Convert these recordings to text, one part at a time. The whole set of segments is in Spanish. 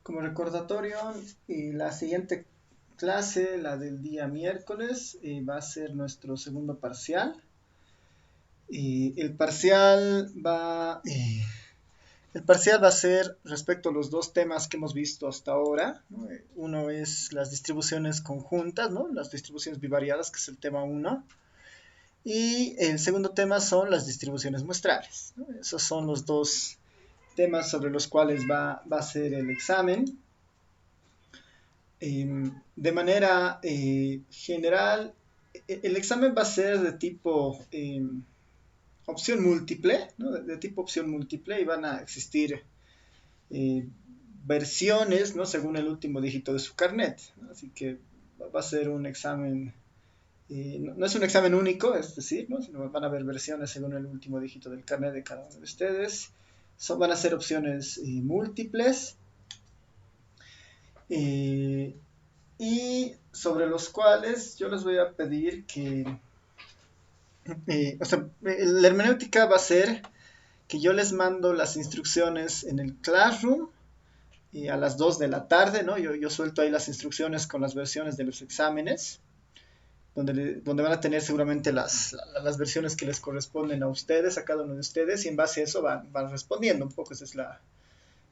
Como recordatorio, la siguiente clase, la del día miércoles, va a ser nuestro segundo parcial. El parcial el parcial va a ser respecto a los dos temas que hemos visto hasta ahora, ¿no? Uno es las distribuciones conjuntas, ¿no? Las distribuciones bivariadas, que es el tema uno. Y el segundo tema son las distribuciones muestrales, ¿no? Esos son los dos temas sobre los cuales va a ser el examen. De manera general, el examen va a ser de tipo opción múltiple, ¿no? De tipo opción múltiple, y van a existir eh, versiones, ¿no? Según el último dígito de su carnet, ¿no? Así que va a ser un examen, no es un examen único, es decir, ¿no? Sino van a haber versiones según el último dígito del carnet de cada uno de ustedes. Van a ser opciones múltiples. Eh, y sobre los cuales yo les voy a pedir que, la hermenéutica va a ser que yo les mando las instrucciones en el Classroom a las 2 de la tarde, ¿no? Yo suelto ahí las instrucciones con las versiones de los exámenes, donde van a tener seguramente las versiones que les corresponden a ustedes, a cada uno de ustedes, y en base a eso van respondiendo un poco, esa es la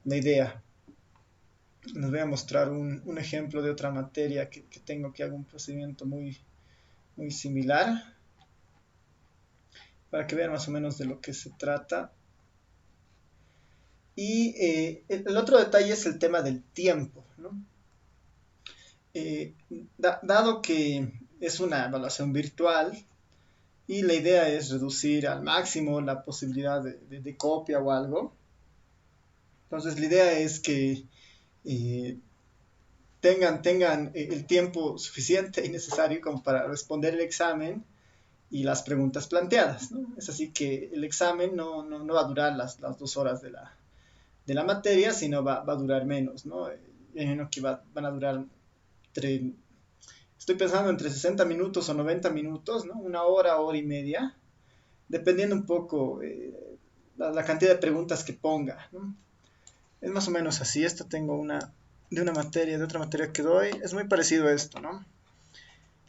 idea. Les voy a mostrar un ejemplo de otra materia que tengo que hago un procedimiento muy similar, para que vean más o menos de lo que se trata. Y el otro detalle es el tema del tiempo, ¿no? Eh, Dado que es una evaluación virtual y la idea es reducir al máximo la posibilidad de copia o algo, entonces la idea es que eh, tengan el tiempo suficiente y necesario como para responder el examen y las preguntas planteadas, ¿no? Es así que el examen no va a durar las 2 horas de la materia, sino va a durar menos, ¿no? Imagino que van a durar entre, estoy pensando entre 60 minutos o 90 minutos, ¿no? Una hora y media, dependiendo un poco la cantidad de preguntas que ponga, ¿no? Es más o menos así. Esta tengo de otra materia que doy, es muy parecido a esto, ¿no?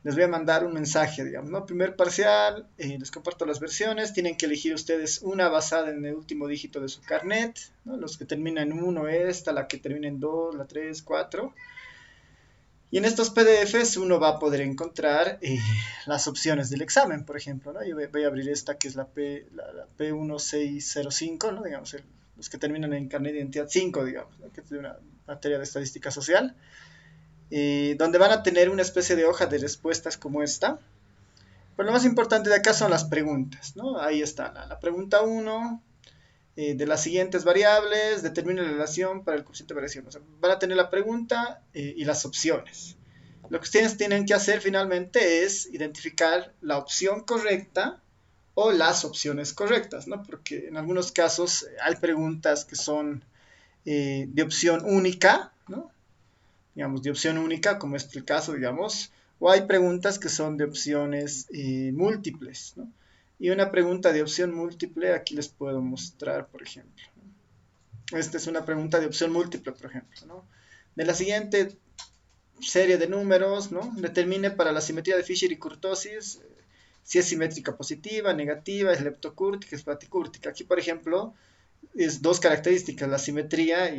Les voy a mandar un mensaje, digamos, ¿no? Primer parcial, les comparto las versiones, tienen que elegir ustedes una basada en el último dígito de su carnet, ¿no? Los que terminan en 1, esta, la que termina en 2, la 3, 4. Y en estos PDFs uno va a poder encontrar las opciones del examen, por ejemplo, ¿no? Yo voy a abrir esta que es la P1605, ¿no? Digamos, los que terminan en carnet de identidad 5, digamos, ¿no? Que es de una materia de estadística social, donde van a tener una especie de hoja de respuestas como esta. Pero lo más importante de acá son las preguntas, ¿no? Ahí está la pregunta 1, de las siguientes variables, determina la relación para el coeficiente de variación. O sea, van a tener la pregunta y las opciones. Lo que ustedes tienen que hacer finalmente es identificar la opción correcta o las opciones correctas, ¿no? Porque en algunos casos hay preguntas que son de opción única, ¿no? Digamos, de opción única, como es el caso, digamos, o hay preguntas que son de opciones múltiples, ¿no? Y una pregunta de opción múltiple, aquí les puedo mostrar, por ejemplo. Esta es una pregunta de opción múltiple, por ejemplo, ¿no? De la siguiente serie de números, ¿no? Determine para la simetría de Fisher y kurtosis si es simétrica positiva, negativa, es leptocúrtica, es platicúrtica. Aquí, por ejemplo, es dos características, la simetría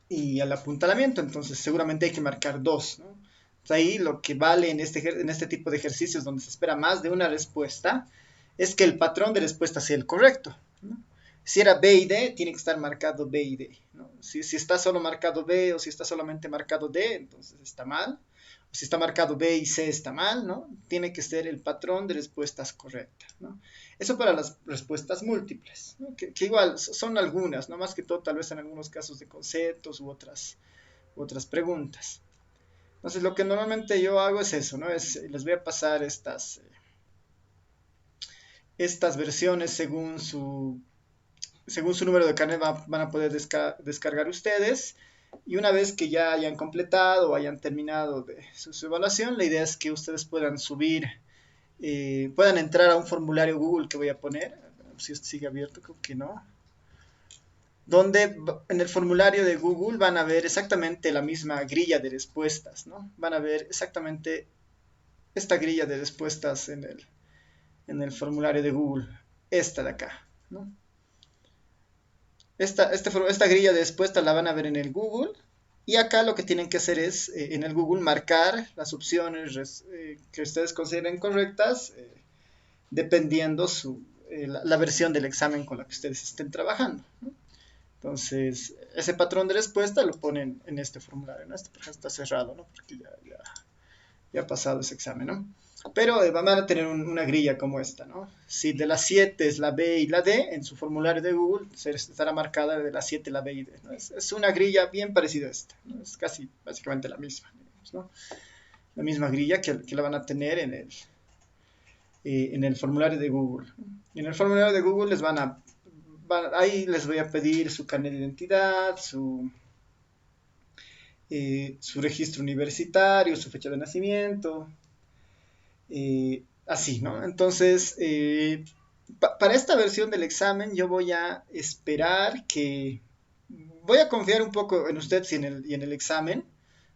y el apuntalamiento, entonces seguramente hay que marcar dos, ¿no? Ahí lo que vale en este tipo de ejercicios donde se espera más de una respuesta es que el patrón de respuesta sea el correcto, ¿no? Si era B y D, tiene que estar marcado B y D, ¿no? Si está solo marcado B o si está solamente marcado D, entonces está mal. O si está marcado B y C, está mal, ¿no? Tiene que ser el patrón de respuestas correctas, ¿no? Eso para las respuestas múltiples, ¿no? Que igual son algunas, no más que todo tal vez en algunos casos de conceptos u otras preguntas. Entonces lo que normalmente yo hago es eso, ¿no? Les voy a pasar estas versiones según su número de carnet van a poder descargar ustedes. Y una vez que ya hayan completado o hayan terminado de su evaluación, la idea es que ustedes puedan puedan entrar a un formulario Google que voy a poner. Si esto sigue abierto, creo que no. donde en el formulario de Google van a ver exactamente la misma grilla de respuestas, ¿no? Van a ver exactamente esta grilla de respuestas en el formulario de Google, esta de acá, ¿no? Esta grilla de respuestas la van a ver en el Google y acá lo que tienen que hacer es en el Google marcar las opciones que ustedes consideren correctas dependiendo la versión del examen con la que ustedes estén trabajando, ¿no? Entonces, ese patrón de respuesta lo ponen en este formulario, ¿no? Este por ejemplo está cerrado, ¿no? Porque ya ha pasado ese examen, ¿no? Pero van a tener una grilla como esta, ¿no? Si de las 7 es la B y la D, en su formulario de Google estará marcada de las 7 la B y D, ¿no? Es una grilla bien parecida a esta, ¿no? Es casi básicamente la misma, digamos, ¿no? La misma grilla que la van a tener en el formulario de Google. Y en el formulario de Google ahí les voy a pedir su carnet de identidad, su registro universitario, su fecha de nacimiento, así, ¿no? Entonces, para esta versión del examen yo voy a esperar voy a confiar un poco en ustedes y en el examen,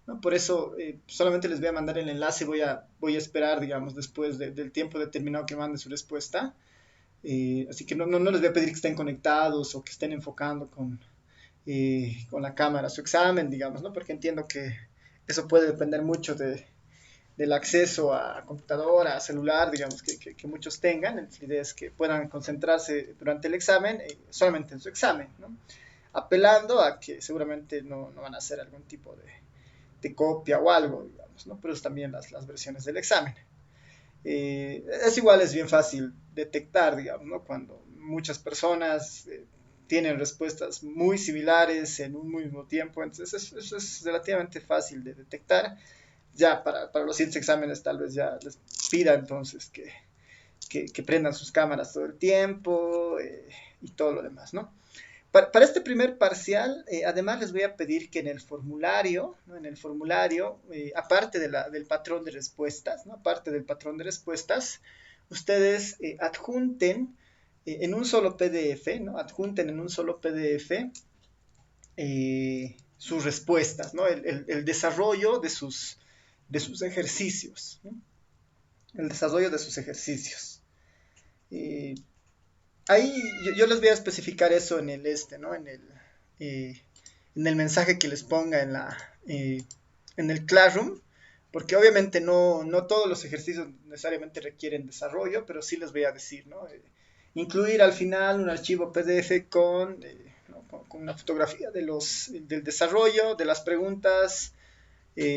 ¿no? Por eso solamente les voy a mandar el enlace y voy a esperar, digamos, después del tiempo determinado que mande su respuesta. Así que no les voy a pedir que estén conectados o que estén enfocando con la cámara su examen, digamos, ¿no? Porque entiendo que eso puede depender mucho del acceso a computadora, a celular, digamos, que muchos tengan. La idea es que puedan concentrarse durante el examen solamente en su examen, ¿no? Apelando a que seguramente no van a hacer algún tipo de copia o algo, digamos, ¿no? Pero es también las versiones del examen. Es igual, es bien fácil detectar, digamos, ¿no? Cuando muchas personas tienen respuestas muy similares en un mismo tiempo, entonces eso es relativamente fácil de detectar. Ya para los siguientes exámenes tal vez ya les pida entonces que prendan sus cámaras todo el tiempo y todo lo demás, ¿no? Para este primer parcial, además les voy a pedir que en el formulario, ¿no? En el formulario, aparte del patrón de respuestas, ¿no? Aparte del patrón de respuestas, ustedes adjunten en un solo PDF, ¿no? Adjunten en un solo PDF sus respuestas, ¿no? El desarrollo de sus ejercicios, ¿no? El desarrollo de sus ejercicios. Eh, Ahí yo les voy a especificar eso ¿no? En el mensaje que les ponga en el Classroom, porque obviamente no todos los ejercicios necesariamente requieren desarrollo, pero sí les voy a decir, ¿no? Incluir al final un archivo PDF ¿no? con una fotografía del desarrollo, de las preguntas,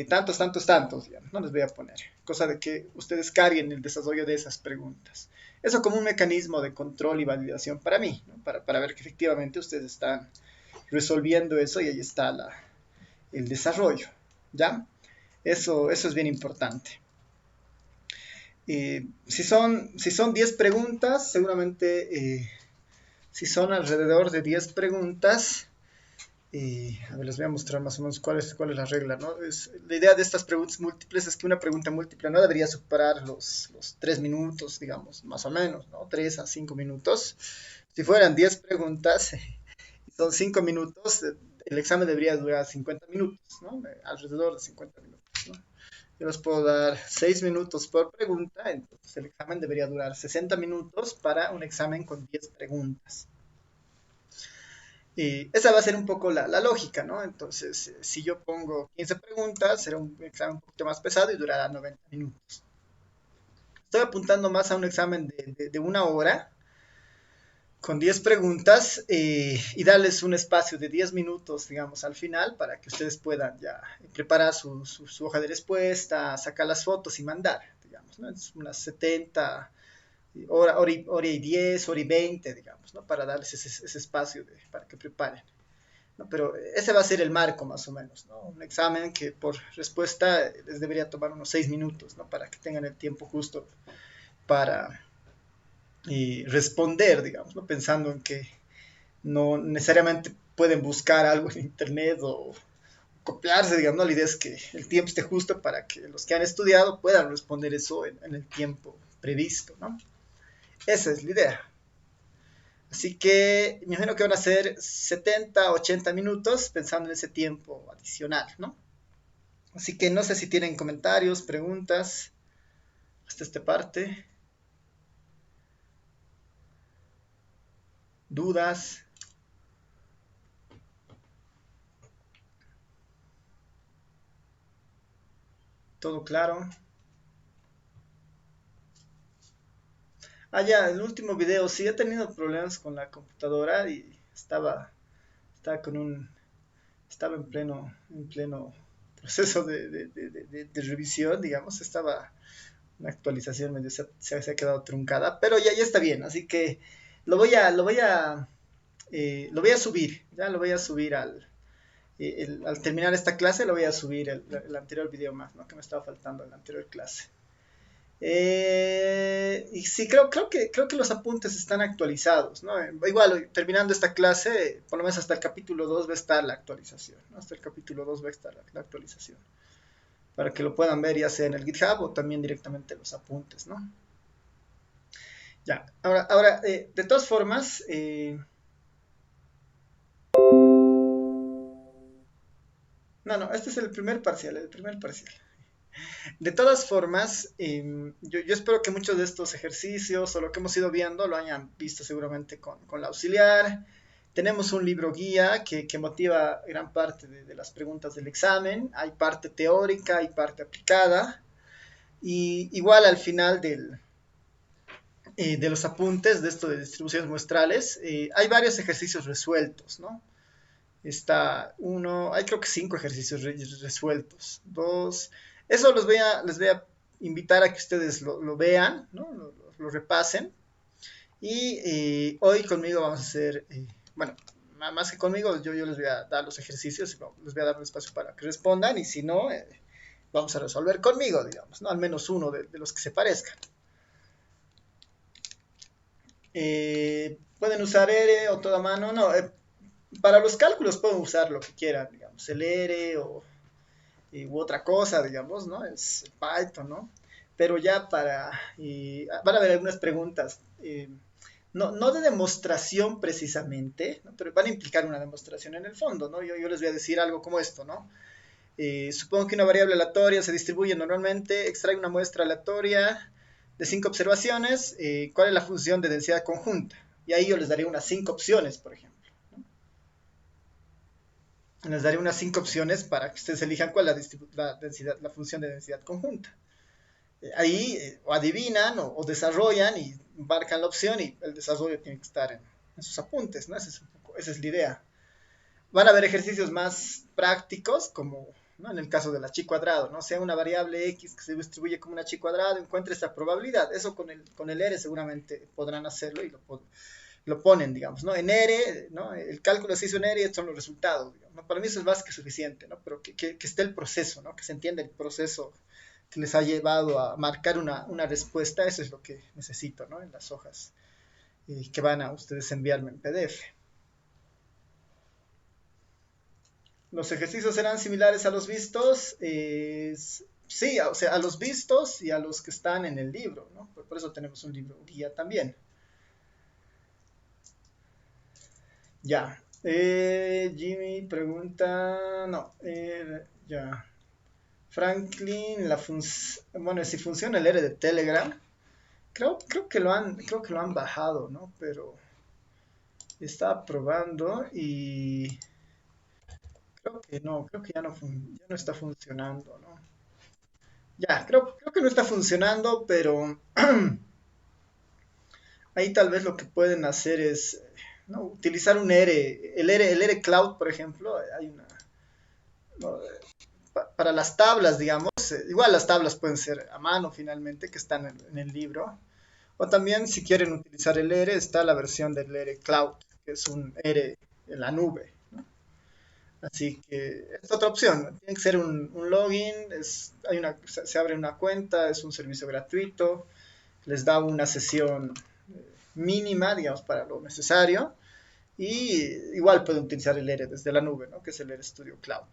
tantos, digamos, no les voy a poner, cosa de que ustedes carguen el desarrollo de esas preguntas. Eso como un mecanismo de control y validación para mí, ¿no? Para ver que efectivamente ustedes están resolviendo eso y ahí está el desarrollo, ¿ya? Eso es bien importante. Si son 10 preguntas, seguramente, si son alrededor de 10 preguntas, a ver, les voy a mostrar más o menos cuál es la regla, ¿no? La idea de estas preguntas múltiples es que una pregunta múltiple no debería superar los 3 minutos, digamos, más o menos, ¿no? 3 a 5 minutos. Si fueran 10 preguntas, son 5 minutos, el examen debería durar 50 minutos, ¿no? Alrededor de 50 minutos, ¿no? Yo les puedo dar 6 minutos por pregunta, entonces el examen debería durar 60 minutos para un examen con 10 preguntas. Y esa va a ser un poco la lógica, ¿no? Entonces, si yo pongo 15 preguntas, será un examen un poquito más pesado y durará 90 minutos. Estoy apuntando más a un examen de una hora con 10 preguntas y darles un espacio de 10 minutos, digamos, al final para que ustedes puedan ya preparar su hoja de respuesta, sacar las fotos y mandar, digamos, ¿no? Es unas 70, hora y 10, hora y 20, digamos, ¿no? Para darles ese espacio para que preparen, ¿no? Pero ese va a ser el marco más o menos, ¿no? Un examen que por respuesta les debería tomar unos 6 minutos, ¿no? Para que tengan el tiempo justo para responder, digamos, ¿no? Pensando en que no necesariamente pueden buscar algo en internet o copiarse, digamos, ¿no? La idea es que el tiempo esté justo para que los que han estudiado puedan responder eso en el tiempo previsto, ¿no? Esa es la idea. Así que me imagino que van a ser 70, 80 minutos pensando en ese tiempo adicional, ¿no? Así que no sé si tienen comentarios, preguntas hasta esta parte, dudas. ¿Todo claro? Ah, ya, el último video, sí he tenido problemas con la computadora y estaba con estaba en pleno proceso de revisión, digamos, estaba una actualización medio se ha quedado truncada, pero ya está bien, así que lo voy a subir, ya lo voy a subir al terminar esta clase, lo voy a subir el anterior video más, ¿no? Que me estaba faltando en la anterior clase. Y sí, creo que los apuntes están actualizados, ¿no? Igual, terminando esta clase, por lo menos hasta el capítulo 2 va a estar la actualización, ¿no? Hasta el capítulo 2 va a estar la actualización, para que lo puedan ver ya sea en el GitHub o también directamente en los apuntes, ¿no? Ya, ahora de todas formas, no, este es el primer parcial. De todas formas, yo espero que muchos de estos ejercicios o lo que hemos ido viendo lo hayan visto seguramente con la auxiliar. Tenemos un libro guía que motiva gran parte de las preguntas del examen. Hay parte teórica, hay parte aplicada. Y igual al final de los apuntes de esto de distribuciones muestrales, hay varios ejercicios resueltos, ¿no? Está uno, hay creo que 5 ejercicios resueltos. Dos, eso les voy a invitar a que ustedes lo vean, ¿no? Lo repasen. Y hoy conmigo vamos a hacer, bueno, más que conmigo, yo les voy a dar los ejercicios, les voy a dar un espacio para que respondan y si no, vamos a resolver conmigo, digamos, ¿no? Al menos uno de los que se parezcan. Pueden usar R o toda mano, no, para los cálculos pueden usar lo que quieran, digamos, el R u otra cosa, digamos, ¿no? Es Python, ¿no? Pero ya van a haber algunas preguntas, no de demostración precisamente, ¿no? Pero van a implicar una demostración en el fondo, ¿no? Yo les voy a decir algo como esto, ¿no? Supongo que una variable aleatoria se distribuye normalmente, extrae una muestra aleatoria de 5 observaciones, ¿cuál es la función de densidad conjunta? Y ahí yo les daré unas 5 opciones, por ejemplo. Les daré unas 5 opciones para que ustedes elijan cuál es la función de densidad conjunta. Ahí o adivinan o desarrollan y marcan la opción y el desarrollo tiene que estar en sus apuntes, ¿no? Esa es la idea. Van a haber ejercicios más prácticos, como ¿no? En el caso de la chi cuadrado, ¿no? Sea una variable x que se distribuye como una chi cuadrado, encuentre esta probabilidad. Eso con el R seguramente podrán hacerlo y lo ponen, digamos, ¿no? En R, ¿no? El cálculo se hizo en R y estos son los resultados, digamos, ¿no? Para mí eso es más que suficiente, ¿no? Pero que esté el proceso, ¿no? Que se entienda el proceso que les ha llevado a marcar una respuesta, eso es lo que necesito, ¿no? En las hojas que van a ustedes enviarme en PDF. Los ejercicios serán similares a los vistos, sí, o sea, a los vistos y a los que están en el libro, ¿no? Por eso tenemos un libro guía también. Ya. Jimmy pregunta, no, ya. Franklin, bueno, si funciona el R de Telegram, creo que lo han bajado, ¿no? Pero estaba probando y creo que ya no está funcionando, ¿no? Ya, creo que no está funcionando, pero ahí tal vez lo que pueden hacer es ¿no? utilizar un R, el R Cloud, por ejemplo, hay una, ¿no? Para las tablas, digamos, igual las tablas pueden ser a mano finalmente, que están en el libro, o también si quieren utilizar el R, está la versión del R Cloud, que es un R en la nube. Así que es otra opción. Tiene que ser un login, se abre una cuenta, es un servicio gratuito, les da una sesión mínima, digamos, para lo necesario. Y igual pueden utilizar el R desde la nube, ¿no? Que es el R Studio Cloud.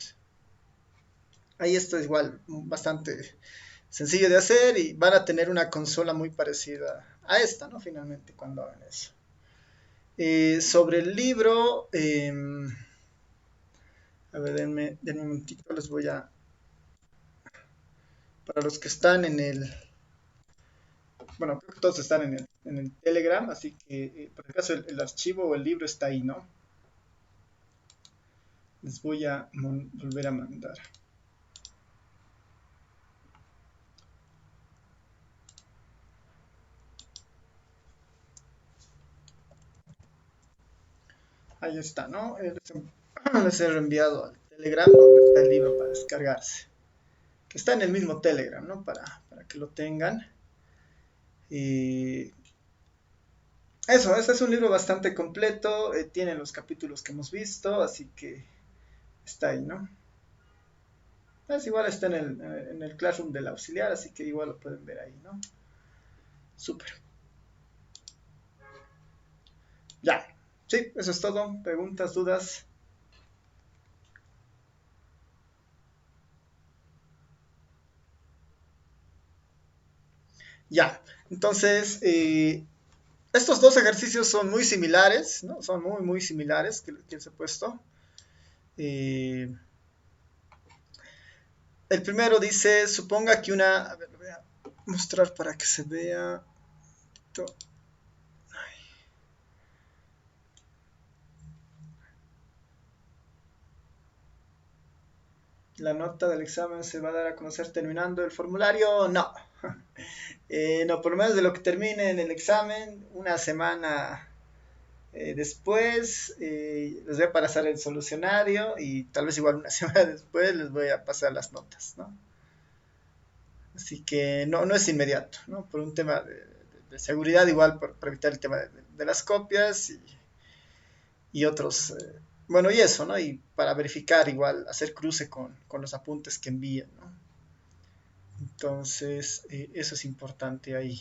Ahí esto es igual bastante sencillo de hacer y van a tener una consola muy parecida a esta, ¿no? Finalmente, cuando hagan eso. Sobre el libro, a ver, denme un momentito, les voy a... Para los que están en el... Bueno, creo que todos están en el Telegram, así que por el caso el archivo o el libro está ahí, ¿no? Les voy a volver a mandar. Ahí está, ¿no? Les he reenviado al Telegram donde está el libro para descargarse. Que está en el mismo Telegram, ¿no? Para que lo tengan. Y eso, este es un libro bastante completo. Tiene los capítulos que hemos visto, así que está ahí, ¿no? Es igual está en el Classroom del auxiliar, así que igual lo pueden ver ahí, ¿no? Súper. Ya. Sí, eso es todo. Preguntas, dudas. Ya. Entonces, estos dos ejercicios son muy similares, ¿no? Son muy, muy similares que les he puesto. Eh, el primero dice, suponga que una... A ver, lo voy a mostrar para que se vea. La nota del examen se va a dar a conocer terminando el formulario. No. No, por lo menos de lo que termine en el examen, una semana después les voy a pasar el solucionario y tal vez igual una semana después les voy a pasar las notas, ¿no? Así que no, no es inmediato, ¿no? Por un tema de seguridad, igual por evitar el tema de las copias y otros, bueno, y eso, ¿no? Y para verificar igual, hacer cruce con los apuntes que envíen, ¿no? Entonces, eso es importante ahí.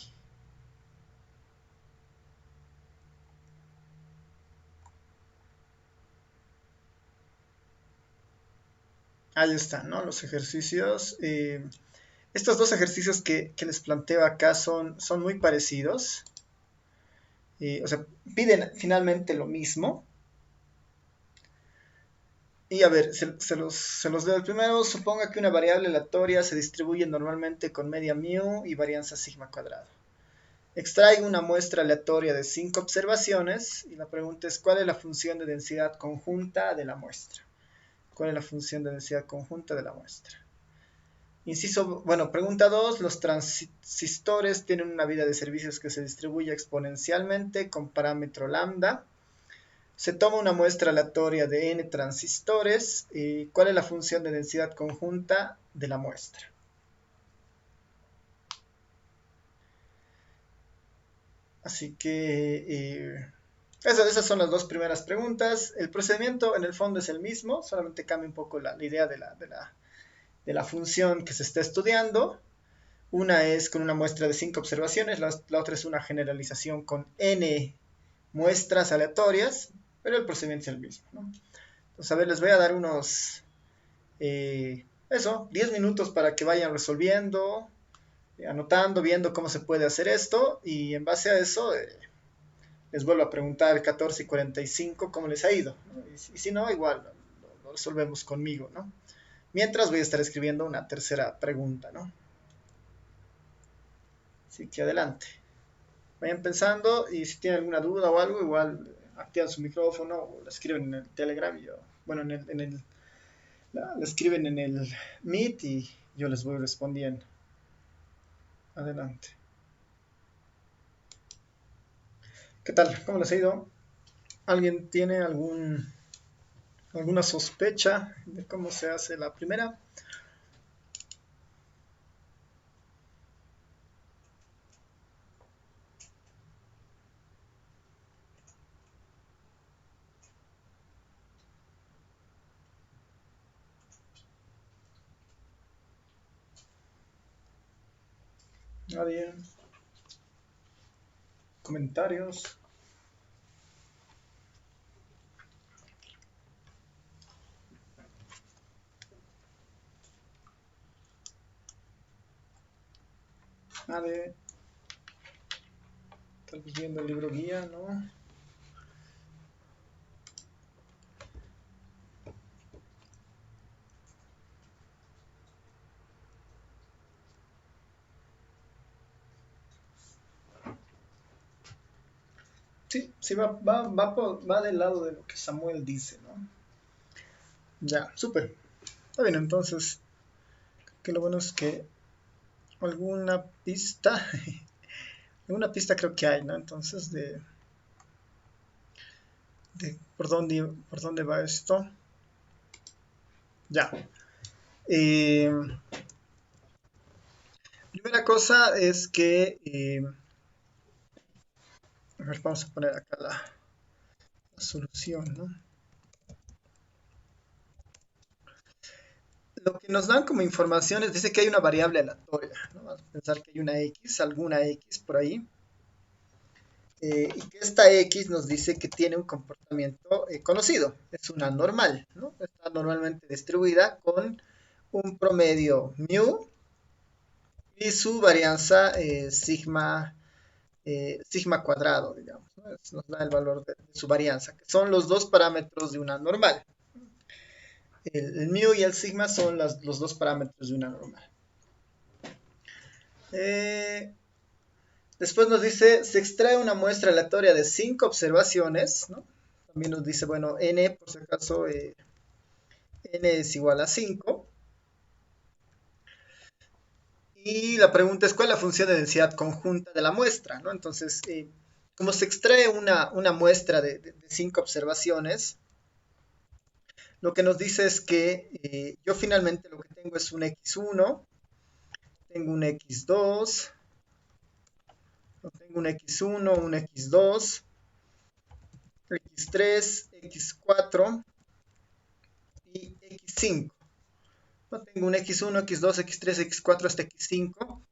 Ahí están, ¿no? Los ejercicios. Estos dos ejercicios que les planteo acá son muy parecidos. O sea, piden finalmente lo mismo. Y a ver, se los leo el primero. Suponga que una variable aleatoria se distribuye normalmente con media mu y varianza sigma cuadrado. Extraiga una muestra aleatoria de 5 observaciones y la pregunta es ¿cuál es la función de densidad conjunta de la muestra? ¿Cuál es la función de densidad conjunta de la muestra? Inciso, bueno, pregunta 2. Los transistores tienen una vida de servicios que se distribuye exponencialmente con parámetro lambda. Se toma una muestra aleatoria de n transistores. ¿Cuál es la función de densidad conjunta de la muestra? Así que esas son las dos primeras preguntas. El procedimiento en el fondo es el mismo, solamente cambia un poco la idea de la función que se está estudiando. Una es con una muestra de 5 observaciones, la otra es una generalización con n muestras aleatorias, pero el procedimiento es el mismo, ¿no? Entonces, a ver, les voy a dar unos, 10 minutos para que vayan resolviendo, anotando, viendo cómo se puede hacer esto, y en base a eso les vuelvo a preguntar 14:45 cómo les ha ido, ¿no? Y si no, igual lo resolvemos conmigo, ¿no? Mientras voy a estar escribiendo una tercera pregunta, ¿no? Así que adelante. Vayan pensando y si tienen alguna duda o algo, igual activan su micrófono o la escriben en el Telegram y yo, bueno, la escriben en el Meet y yo les voy respondiendo. Adelante. ¿Qué tal? ¿Cómo les ha ido? ¿Alguien tiene alguna sospecha de cómo se hace la primera? ¿Nadie? ¿Comentarios? Nadie. Tal vez viendo el libro guía, ¿no? Sí, sí, va del lado de lo que Samuel dice, ¿no? Ya, súper. Está bien, entonces, que lo bueno es que alguna pista, alguna pista creo que hay, ¿no? Entonces, de por dónde va esto. Ya. Eh, Primera cosa es que, a ver, vamos a poner acá la solución, ¿no? Lo que nos dan como información es, dice que hay una variable aleatoria, ¿no? Vamos a pensar que hay una X, alguna X por ahí, y que esta X nos dice que tiene un comportamiento conocido, es una normal, ¿no? Está normalmente distribuida con un promedio mu y su varianza sigma cuadrado, digamos, ¿no? Nos da el valor de su varianza, que son los dos parámetros de una normal. El mu y el sigma son los dos parámetros de una normal. Eh, Después nos dice, se extrae una muestra aleatoria de 5 observaciones, ¿no? También nos dice, bueno, n, por si acaso, n es igual a 5. Y la pregunta es, ¿cuál es la función de densidad conjunta de la muestra? ¿No? Entonces, como se extrae una muestra de 5 observaciones, lo que nos dice es que yo finalmente lo que tengo es un x1, tengo un x2, tengo un x1, un x2, x3, x4 y x5. ¿No? Tengo un x1, x2, x3, x4 hasta x5,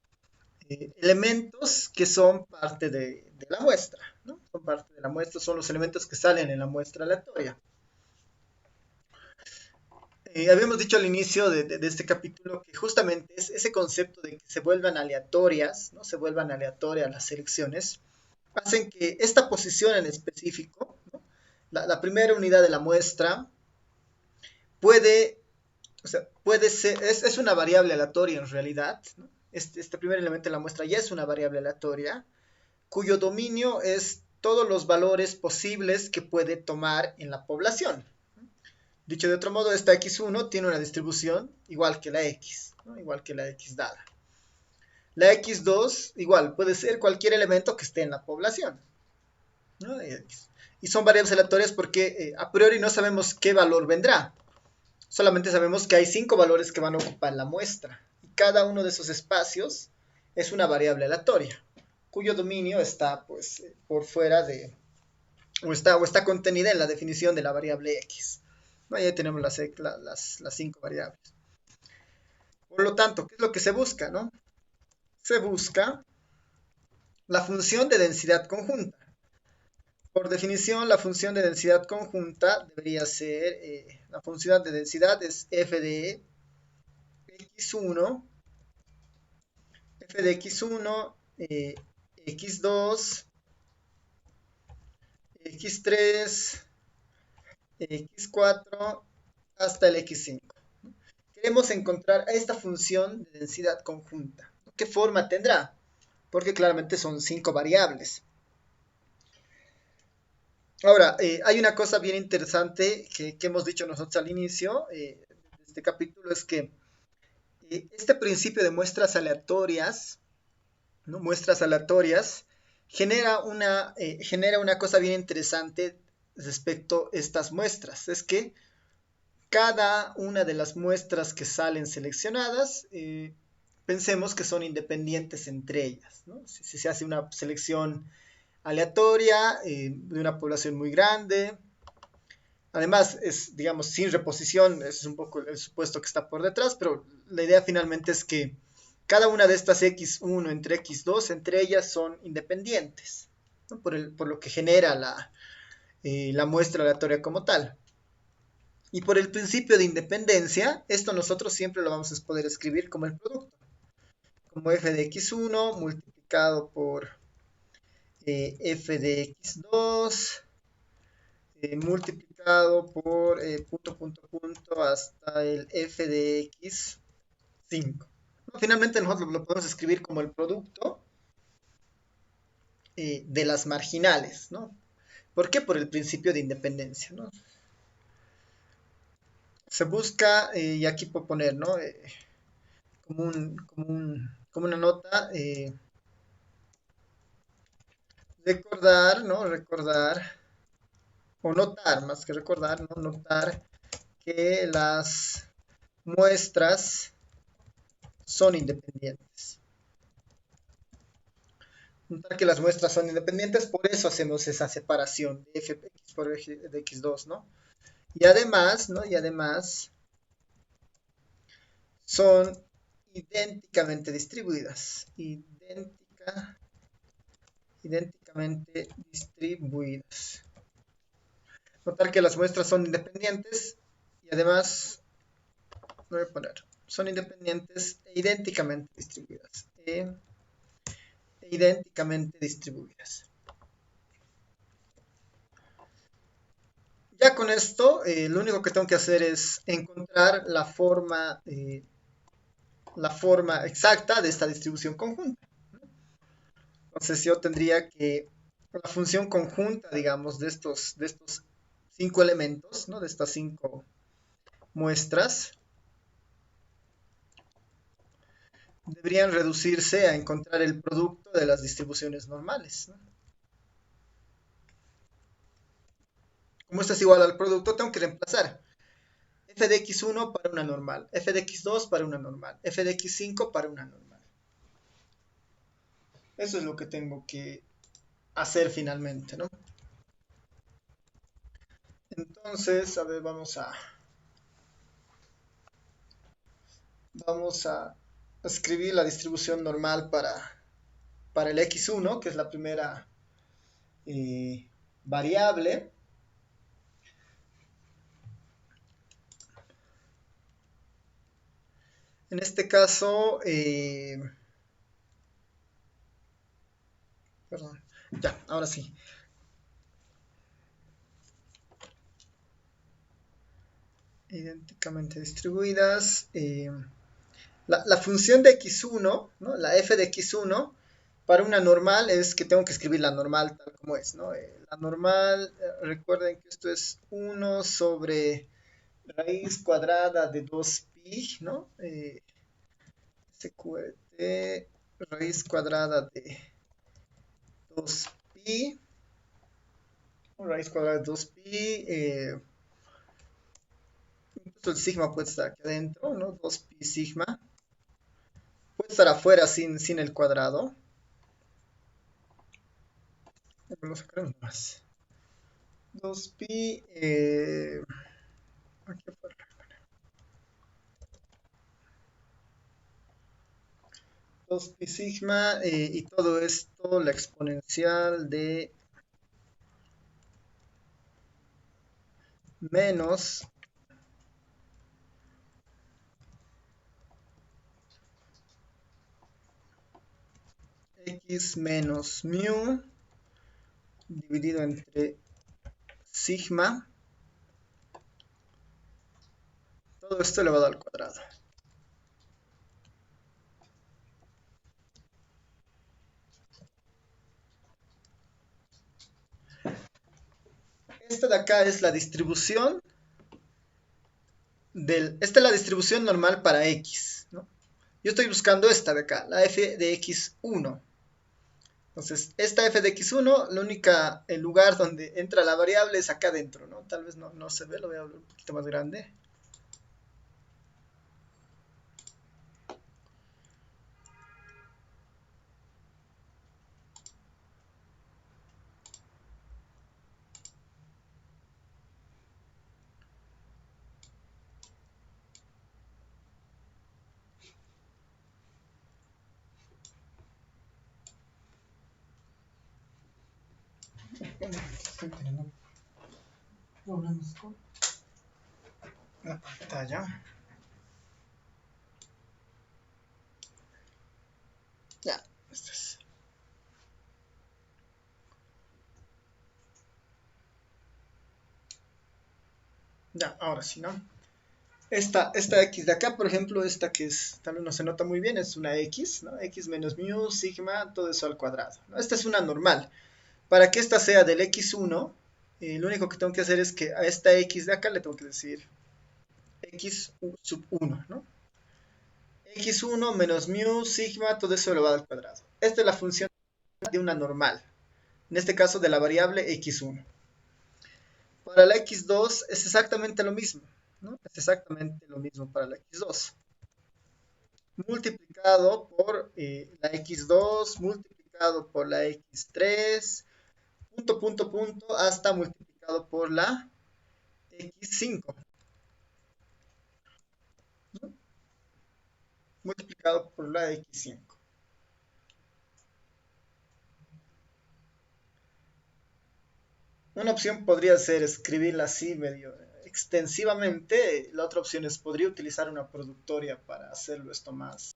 elementos que son parte de la muestra, ¿no? Son parte de la muestra, son los elementos que salen en la muestra aleatoria. Habíamos dicho al inicio de este capítulo que justamente es ese concepto de que se vuelvan aleatorias, ¿no? Se vuelvan aleatorias las selecciones, hacen que esta posición en específico, ¿no? La primera unidad de la muestra, puede, o sea, puede ser, es una variable aleatoria en realidad, ¿no? Este primer elemento de la muestra ya es una variable aleatoria, cuyo dominio es todos los valores posibles que puede tomar en la población. Dicho de otro modo, esta x1 tiene una distribución igual que la x, ¿no? Igual que la x dada. La x2 igual puede ser cualquier elemento que esté en la población, ¿no? Y son variables aleatorias porque a priori no sabemos qué valor vendrá. Solamente sabemos que hay 5 valores que van a ocupar la muestra. Y cada uno de esos espacios es una variable aleatoria, cuyo dominio está pues por fuera de, o está contenida en la definición de la variable x. ¿No? Ya tenemos las 5 variables. Por lo tanto, ¿qué es lo que se busca? ¿No? Se busca la función de densidad conjunta. Por definición, la función de densidad conjunta debería ser, la función de densidad es f de x1, f de x1, x2, x3, x4 hasta el x5. Queremos encontrar esta función de densidad conjunta. ¿Qué forma tendrá? Porque claramente son 5 variables. Ahora, hay una cosa bien interesante que hemos dicho nosotros al inicio de este capítulo, es que este principio de muestras aleatorias, ¿no? Muestras aleatorias, genera una cosa bien interesante respecto a estas muestras. Es que cada una de las muestras que salen seleccionadas, pensemos que son independientes entre ellas, ¿no? Si se hace una selección aleatoria de una población muy grande, además es, digamos, sin reposición, ese es un poco el supuesto que está por detrás, pero la idea finalmente es que cada una de estas x1 entre x2, entre ellas son independientes, ¿no? Por lo que genera la muestra aleatoria como tal. Y por el principio de independencia, esto nosotros siempre lo vamos a poder escribir como el producto, como f de x1 multiplicado por f de x2 multiplicado por punto hasta el f de x5. ¿No? Finalmente nosotros lo podemos escribir como el producto de las marginales, ¿no? ¿Por qué? Por el principio de independencia, ¿no? Se busca, y aquí puedo poner, ¿no? Como una nota, recordar, ¿no? Recordar, o notar, más que recordar, ¿no? Notar que las muestras son independientes. Notar que las muestras son independientes, por eso hacemos esa separación de fx por de x2, ¿no? Y además, ¿no? Y además son idénticamente distribuidas. Idénticamente distribuidas. Notar que las muestras son independientes y además, voy a poner, son independientes e idénticamente distribuidas. Idénticamente distribuidas. Ya con esto, lo único que tengo que hacer es encontrar la forma exacta de esta distribución conjunta. Entonces yo tendría que la función conjunta, digamos, de estos 5 elementos, ¿no? De estas 5 muestras, deberían reducirse a encontrar el producto de las distribuciones normales, ¿no? Como esto es igual al producto, tengo que reemplazar f de x1 para una normal, f de x2 para una normal, f de x5 para una normal. Eso es lo que tengo que hacer finalmente, ¿no? Entonces, a ver, vamos a escribir la distribución normal para el x1, que es la primera variable. En este caso, perdón, ya, ahora sí. Idénticamente distribuidas. La función de x1, ¿no? La f de x1, para una normal es que tengo que escribir la normal tal como es, ¿no? La normal, recuerden que esto es 1 sobre raíz cuadrada de 2pi, ¿no? SQT, raíz cuadrada de 2pi, raíz cuadrada de 2pi, incluso el sigma puede estar aquí adentro, ¿no? 2pi sigma. Puede estar afuera sin el cuadrado. Vamos a sacar más. 2pi, aquí afuera. 2pi sigma, y todo esto, la exponencial de menos x menos mu dividido entre sigma, todo esto elevado al cuadrado. Esta de acá es la distribución esta es la distribución normal para x, ¿no? Yo estoy buscando esta de acá, la f de x1. Entonces, esta f de x1, el lugar donde entra la variable es acá adentro, ¿no? Tal vez no se ve, lo voy a hablar un poquito más grande. Estoy teniendo problemas con la pantalla. Ya, esto es. Ya, ahora sí, ¿no? Esta x de acá, por ejemplo, esta que es, tal vez no se nota muy bien, es una x, ¿no? X menos mu, sigma, todo eso al cuadrado, ¿no? Esta es una normal. Para que esta sea del x1, lo único que tengo que hacer es que a esta x de acá le tengo que decir x sub 1, ¿no? X1 menos mu sigma, todo eso elevado al cuadrado. Esta es la función de una normal, en este caso de la variable x1. Para la x2 es exactamente lo mismo, ¿no? Es exactamente lo mismo para la x2. Multiplicado por la x2, multiplicado por la x3, punto, punto, punto, hasta multiplicado por la x5, ¿no? Multiplicado por la x5. Una opción podría ser escribirla así medio extensivamente. La otra opción es podría utilizar una productoria para hacerlo esto más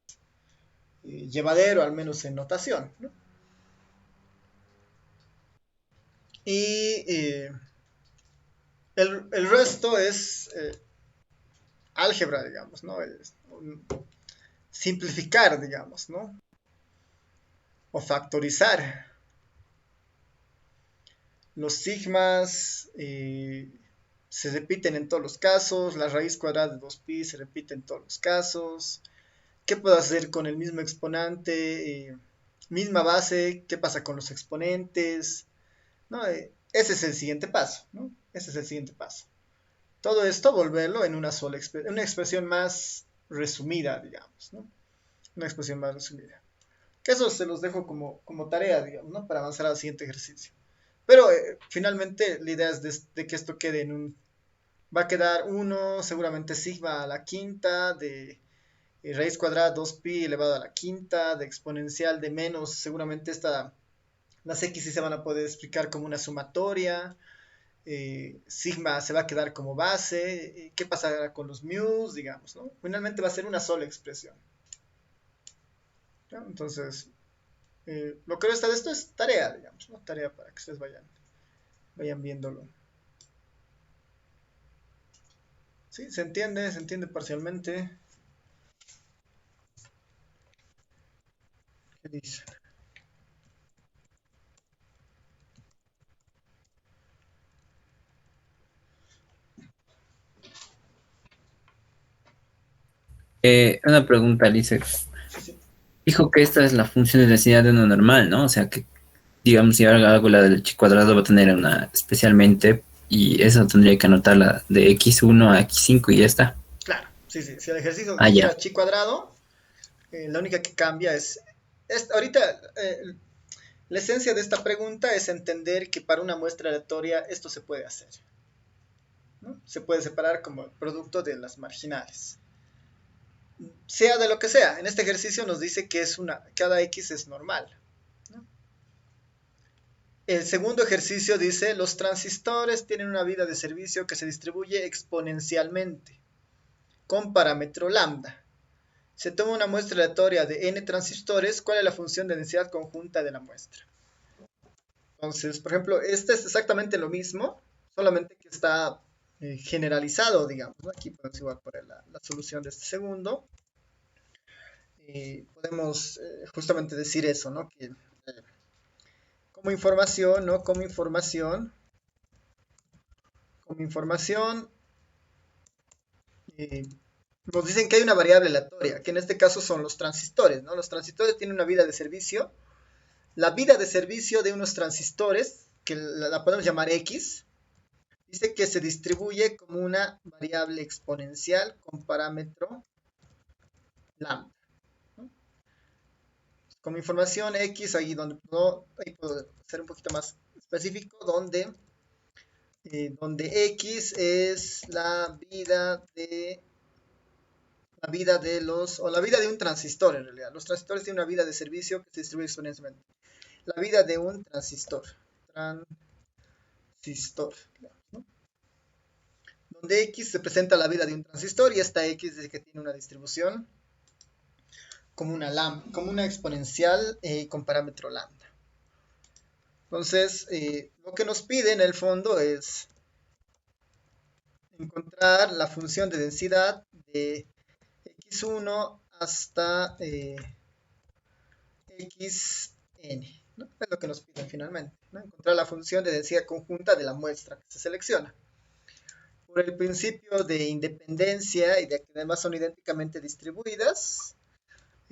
llevadero, al menos en notación, ¿no? Y el resto es álgebra, digamos, ¿no? Es simplificar, digamos, ¿no? O factorizar. Los sigmas se repiten en todos los casos, la raíz cuadrada de 2pi se repite en todos los casos. ¿Qué puedo hacer con el mismo exponente? Misma base, ¿qué pasa con los exponentes? ¿No? Ese es el siguiente paso, ¿no? Ese es el siguiente paso. Todo esto volverlo en una sola una expresión más resumida, digamos, ¿no? Una expresión más resumida. Que eso se los dejo como tarea, digamos, ¿no? Para avanzar al siguiente ejercicio. Pero finalmente la idea es de que esto quede en un... Va a quedar 1, seguramente sigma a la quinta, de raíz cuadrada 2pi elevado a la quinta, de exponencial de menos, seguramente las x sí se van a poder explicar como una sumatoria, sigma se va a quedar como base, ¿qué pasará con los mu's, digamos, ¿no? Finalmente va a ser una sola expresión, ¿no? Entonces, lo que resta de esto es tarea, digamos, ¿no? Tarea para que ustedes vayan viéndolo. ¿Sí? Se entiende parcialmente. ¿Qué dice? Una pregunta, dice, Sí, sí. dijo que esta es la función de densidad de una normal, ¿no? O sea que, digamos, si ahora hago la del chi cuadrado va a tener una especialmente y eso tendría que anotarla de x1 a x5 y ya está. Claro, sí, sí. Si el ejercicio Ah, ya. fuera chi cuadrado, la única que cambia ahorita, la esencia de esta pregunta es entender que para una muestra aleatoria esto se puede hacer, ¿no? Se puede separar como el producto de las marginales. Sea de lo que sea, en este ejercicio nos dice que cada x es normal, ¿no? El segundo ejercicio dice, los transistores tienen una vida de servicio que se distribuye exponencialmente con parámetro lambda. Se toma una muestra aleatoria de n transistores, ¿cuál es la función de densidad conjunta de la muestra? Entonces, por ejemplo, este es exactamente lo mismo, solamente que está generalizado, digamos, ¿no? Aquí podemos igual poner la solución de este segundo. Podemos justamente decir eso, ¿no? Que como información, ¿no? Como información, eh, nos dicen que hay una variable aleatoria, que en este caso son los transistores, ¿no? Los transistores tienen una vida de servicio. La vida de servicio de unos transistores, que la podemos llamar X, dice que se distribuye como una variable exponencial con parámetro lambda, ¿no? Como información X, ahí puedo ser un poquito más específico, donde X es la vida de un transistor en realidad. Los transistores tienen una vida de servicio que se distribuye exponencialmente. La vida de un transistor, ¿no? Donde X representa la vida de un transistor y esta X dice que tiene una distribución como una exponencial con parámetro lambda. Entonces, lo que nos pide en el fondo es encontrar la función de densidad de x1 hasta xn. ¿no? Es lo que nos piden finalmente, ¿no? Encontrar la función de densidad conjunta de la muestra que se selecciona. Por el principio de independencia y de que además son idénticamente distribuidas,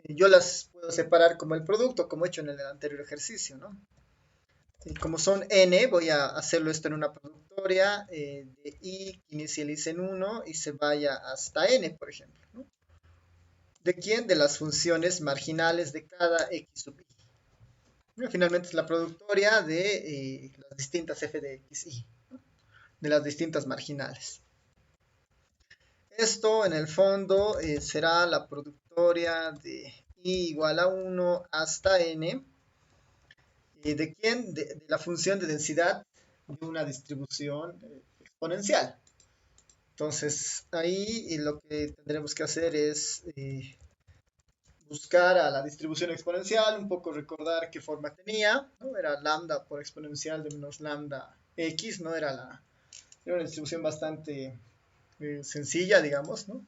yo las puedo separar como el producto, como he hecho en el anterior ejercicio, ¿no? Y como son n, voy a hacerlo esto en una productoria de i que inicialice en 1 y se vaya hasta n, por ejemplo, ¿no? ¿De quién? De las funciones marginales de cada x sub i. Finalmente es la productoria de las distintas f de x, y, ¿no? De las distintas marginales. Esto en el fondo será la productoria de i igual a 1 hasta n. ¿De quién? De la función de densidad de una distribución exponencial. Entonces ahí lo que tendremos que hacer es buscar a la distribución exponencial, un poco recordar qué forma tenía, ¿no? Era lambda por exponencial de menos lambda x, ¿no? Era una distribución bastante sencilla, digamos, ¿no?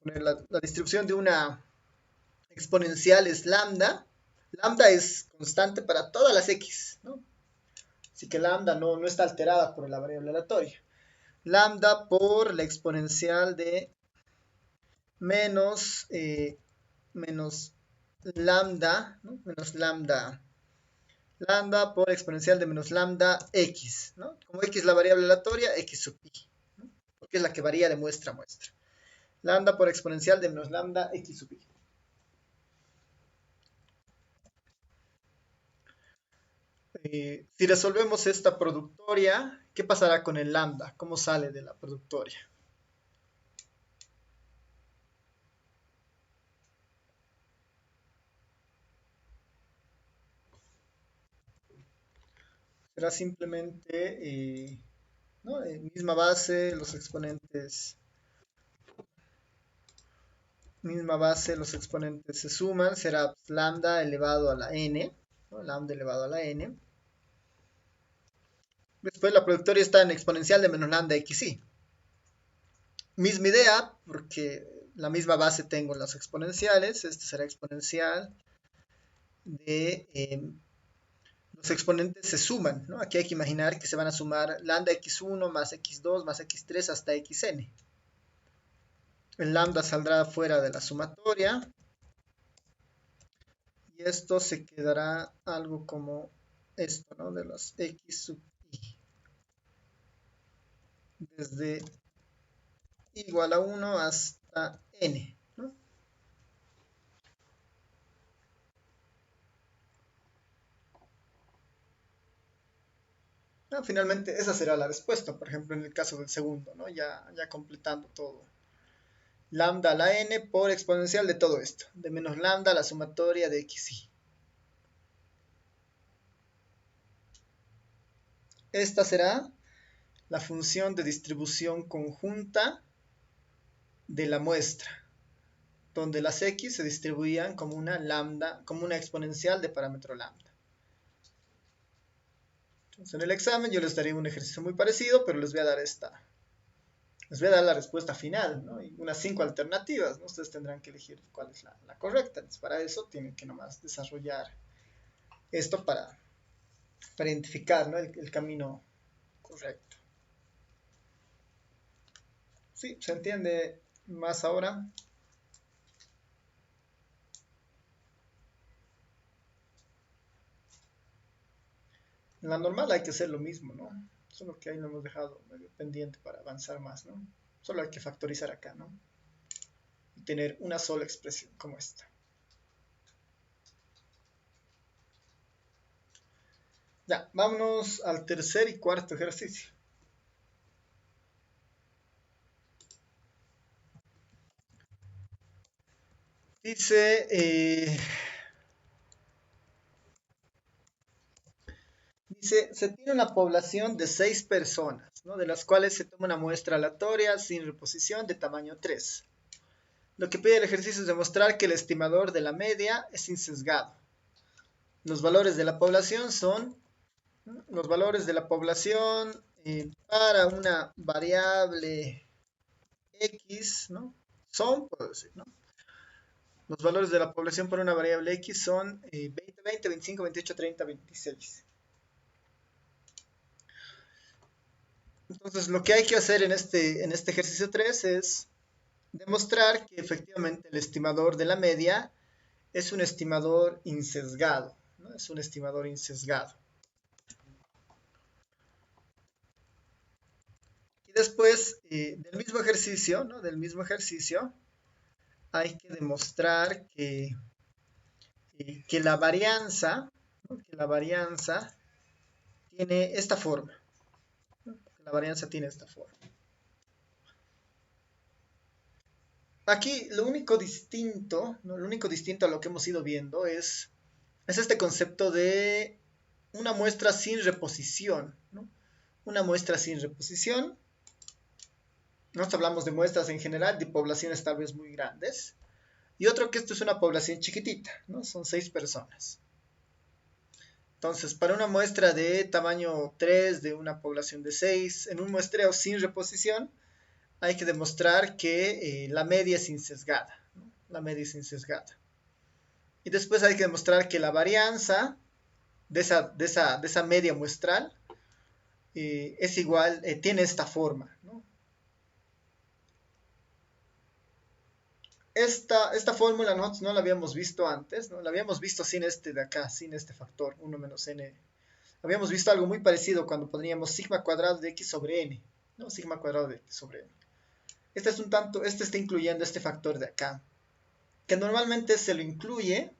La distribución de una exponencial es lambda. Lambda es constante para todas las x, ¿no? Así que lambda no está alterada por la variable aleatoria. Lambda por la exponencial de menos, menos lambda, ¿no? Menos lambda. Lambda por exponencial de menos lambda x, ¿no? Como x es la variable aleatoria, x sub i, ¿no? Porque es la que varía de muestra a muestra. Lambda por exponencial de menos lambda x sub i. Si resolvemos esta productoria, ¿qué pasará con el lambda? ¿Cómo sale de la productoria? Será simplemente ¿no? Misma base, los exponentes se suman, será lambda elevado a la n, ¿no? Lambda elevado a la n. Después la productoria está en exponencial de menos lambda xi. Misma idea, porque la misma base tengo en las exponenciales. Este será exponencial de los exponentes se suman, ¿no? Aquí hay que imaginar que se van a sumar lambda x1 más x2 más x3 hasta xn. El lambda saldrá fuera de la sumatoria. Y esto se quedará algo como esto, ¿no? De los x sub i. Desde igual a 1 hasta n, ¿no? Finalmente, esa será la respuesta, por ejemplo, en el caso del segundo, ¿no? Ya completando todo. Lambda a la n por exponencial de todo esto, de menos lambda a la sumatoria de xi. Esta será la función de distribución conjunta de la muestra, donde las x se distribuían como una lambda, como una exponencial de parámetro lambda. Entonces, en el examen yo les daré un ejercicio muy parecido, pero les voy a dar la respuesta final, ¿no? Y unas 5 alternativas, ¿no? Ustedes tendrán que elegir cuál es la correcta. Entonces, para eso tienen que nomás desarrollar esto para identificar, ¿no? el camino correcto. ¿Sí? ¿Se entiende más ahora? En la normal hay que hacer lo mismo, ¿no? Solo que ahí lo hemos dejado medio pendiente para avanzar más, ¿no? Solo hay que factorizar acá, ¿no? Y tener una sola expresión como esta. Ya, vámonos al tercer y cuarto ejercicio. Dice, se tiene una población de 6 personas, ¿no? De las cuales se toma una muestra aleatoria sin reposición de tamaño 3. Lo que pide el ejercicio es demostrar que el estimador de la media es insesgado. Los valores de la población son, ¿no? Los valores de la población para una variable x, ¿no? Son, puedo decir, ¿no? Los valores de la población para una variable X son 20, 20, 25, 28, 30, 26. Entonces, lo que hay que hacer en este ejercicio 3 es demostrar que efectivamente el estimador de la media es un estimador insesgado, ¿no? Es un estimador insesgado. Y después del mismo ejercicio, ¿no? Del mismo ejercicio, hay que demostrar que la varianza, ¿no? Que la varianza tiene esta forma, ¿no? Que la varianza tiene esta forma. Aquí lo único distinto, ¿no? Lo único distinto a lo que hemos ido viendo es este concepto de una muestra sin reposición, ¿no? Una muestra sin reposición. Nosotros hablamos de muestras en general, de poblaciones tal vez muy grandes. Y otro que esto es una población chiquitita, ¿no? Son 6 personas. Entonces, para una muestra de tamaño 3 de una población de 6, en un muestreo sin reposición, hay que demostrar que la media es insesgada, ¿no? La media es insesgada. Y después hay que demostrar que la varianza de esa media muestral es igual, tiene esta forma, ¿no? Esta fórmula nosotros no la habíamos visto antes, ¿no? La habíamos visto sin este de acá, sin este factor, 1 menos n. Habíamos visto algo muy parecido cuando poníamos sigma cuadrado de x sobre n, ¿no? Sigma cuadrado de x sobre n. Este está incluyendo este factor de acá, que normalmente se lo incluye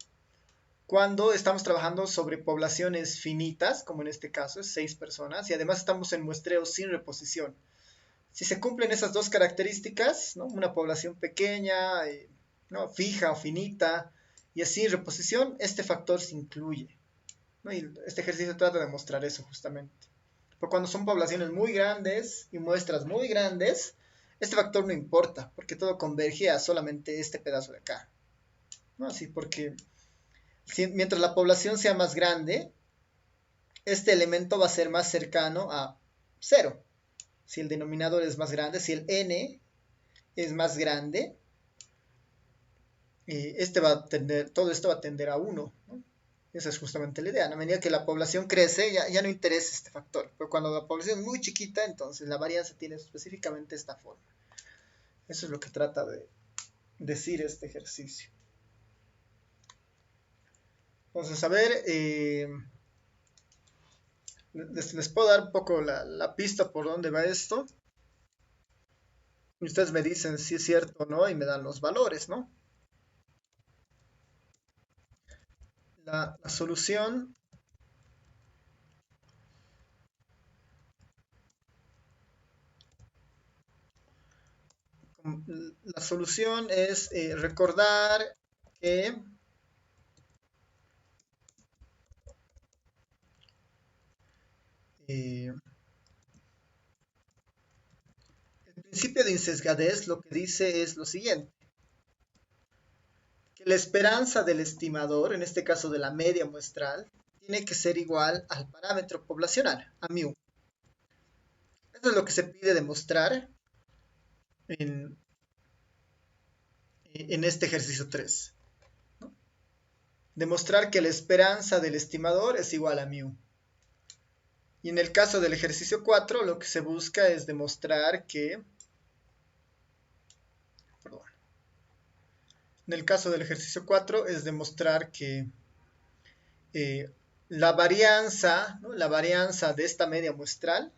cuando estamos trabajando sobre poblaciones finitas, como en este caso es 6 personas, y además estamos en muestreo sin reposición. Si se cumplen esas dos características, ¿no? Una población pequeña, ¿no? Fija o finita, y así reposición, este factor se incluye, ¿no? Y este ejercicio trata de mostrar eso justamente. Pero cuando son poblaciones muy grandes y muestras muy grandes, este factor no importa, porque todo converge a solamente este pedazo de acá, ¿no? Así, porque mientras la población sea más grande, este elemento va a ser más cercano a 0. Si el denominador es más grande, si el n es más grande, todo esto va a tender a 1, ¿no? Esa es justamente la idea. A medida que la población crece, ya no interesa este factor. Pero cuando la población es muy chiquita, entonces la varianza tiene específicamente esta forma. Eso es lo que trata de decir este ejercicio. Entonces, a ver, les puedo dar un poco la pista por dónde va esto. Y ustedes me dicen si es cierto o no y me dan los valores, ¿no? La solución es recordar que el principio de insesgadez lo que dice es lo siguiente, que la esperanza del estimador, en este caso de la media muestral, tiene que ser igual al parámetro poblacional, a μ. Eso es lo que se pide demostrar en este ejercicio 3, ¿no? Demostrar que la esperanza del estimador es igual a μ. Y en el caso del ejercicio 4, lo que se busca es demostrar que... Perdón. En el caso del ejercicio 4 es demostrar que la varianza, ¿no? La varianza de esta media muestral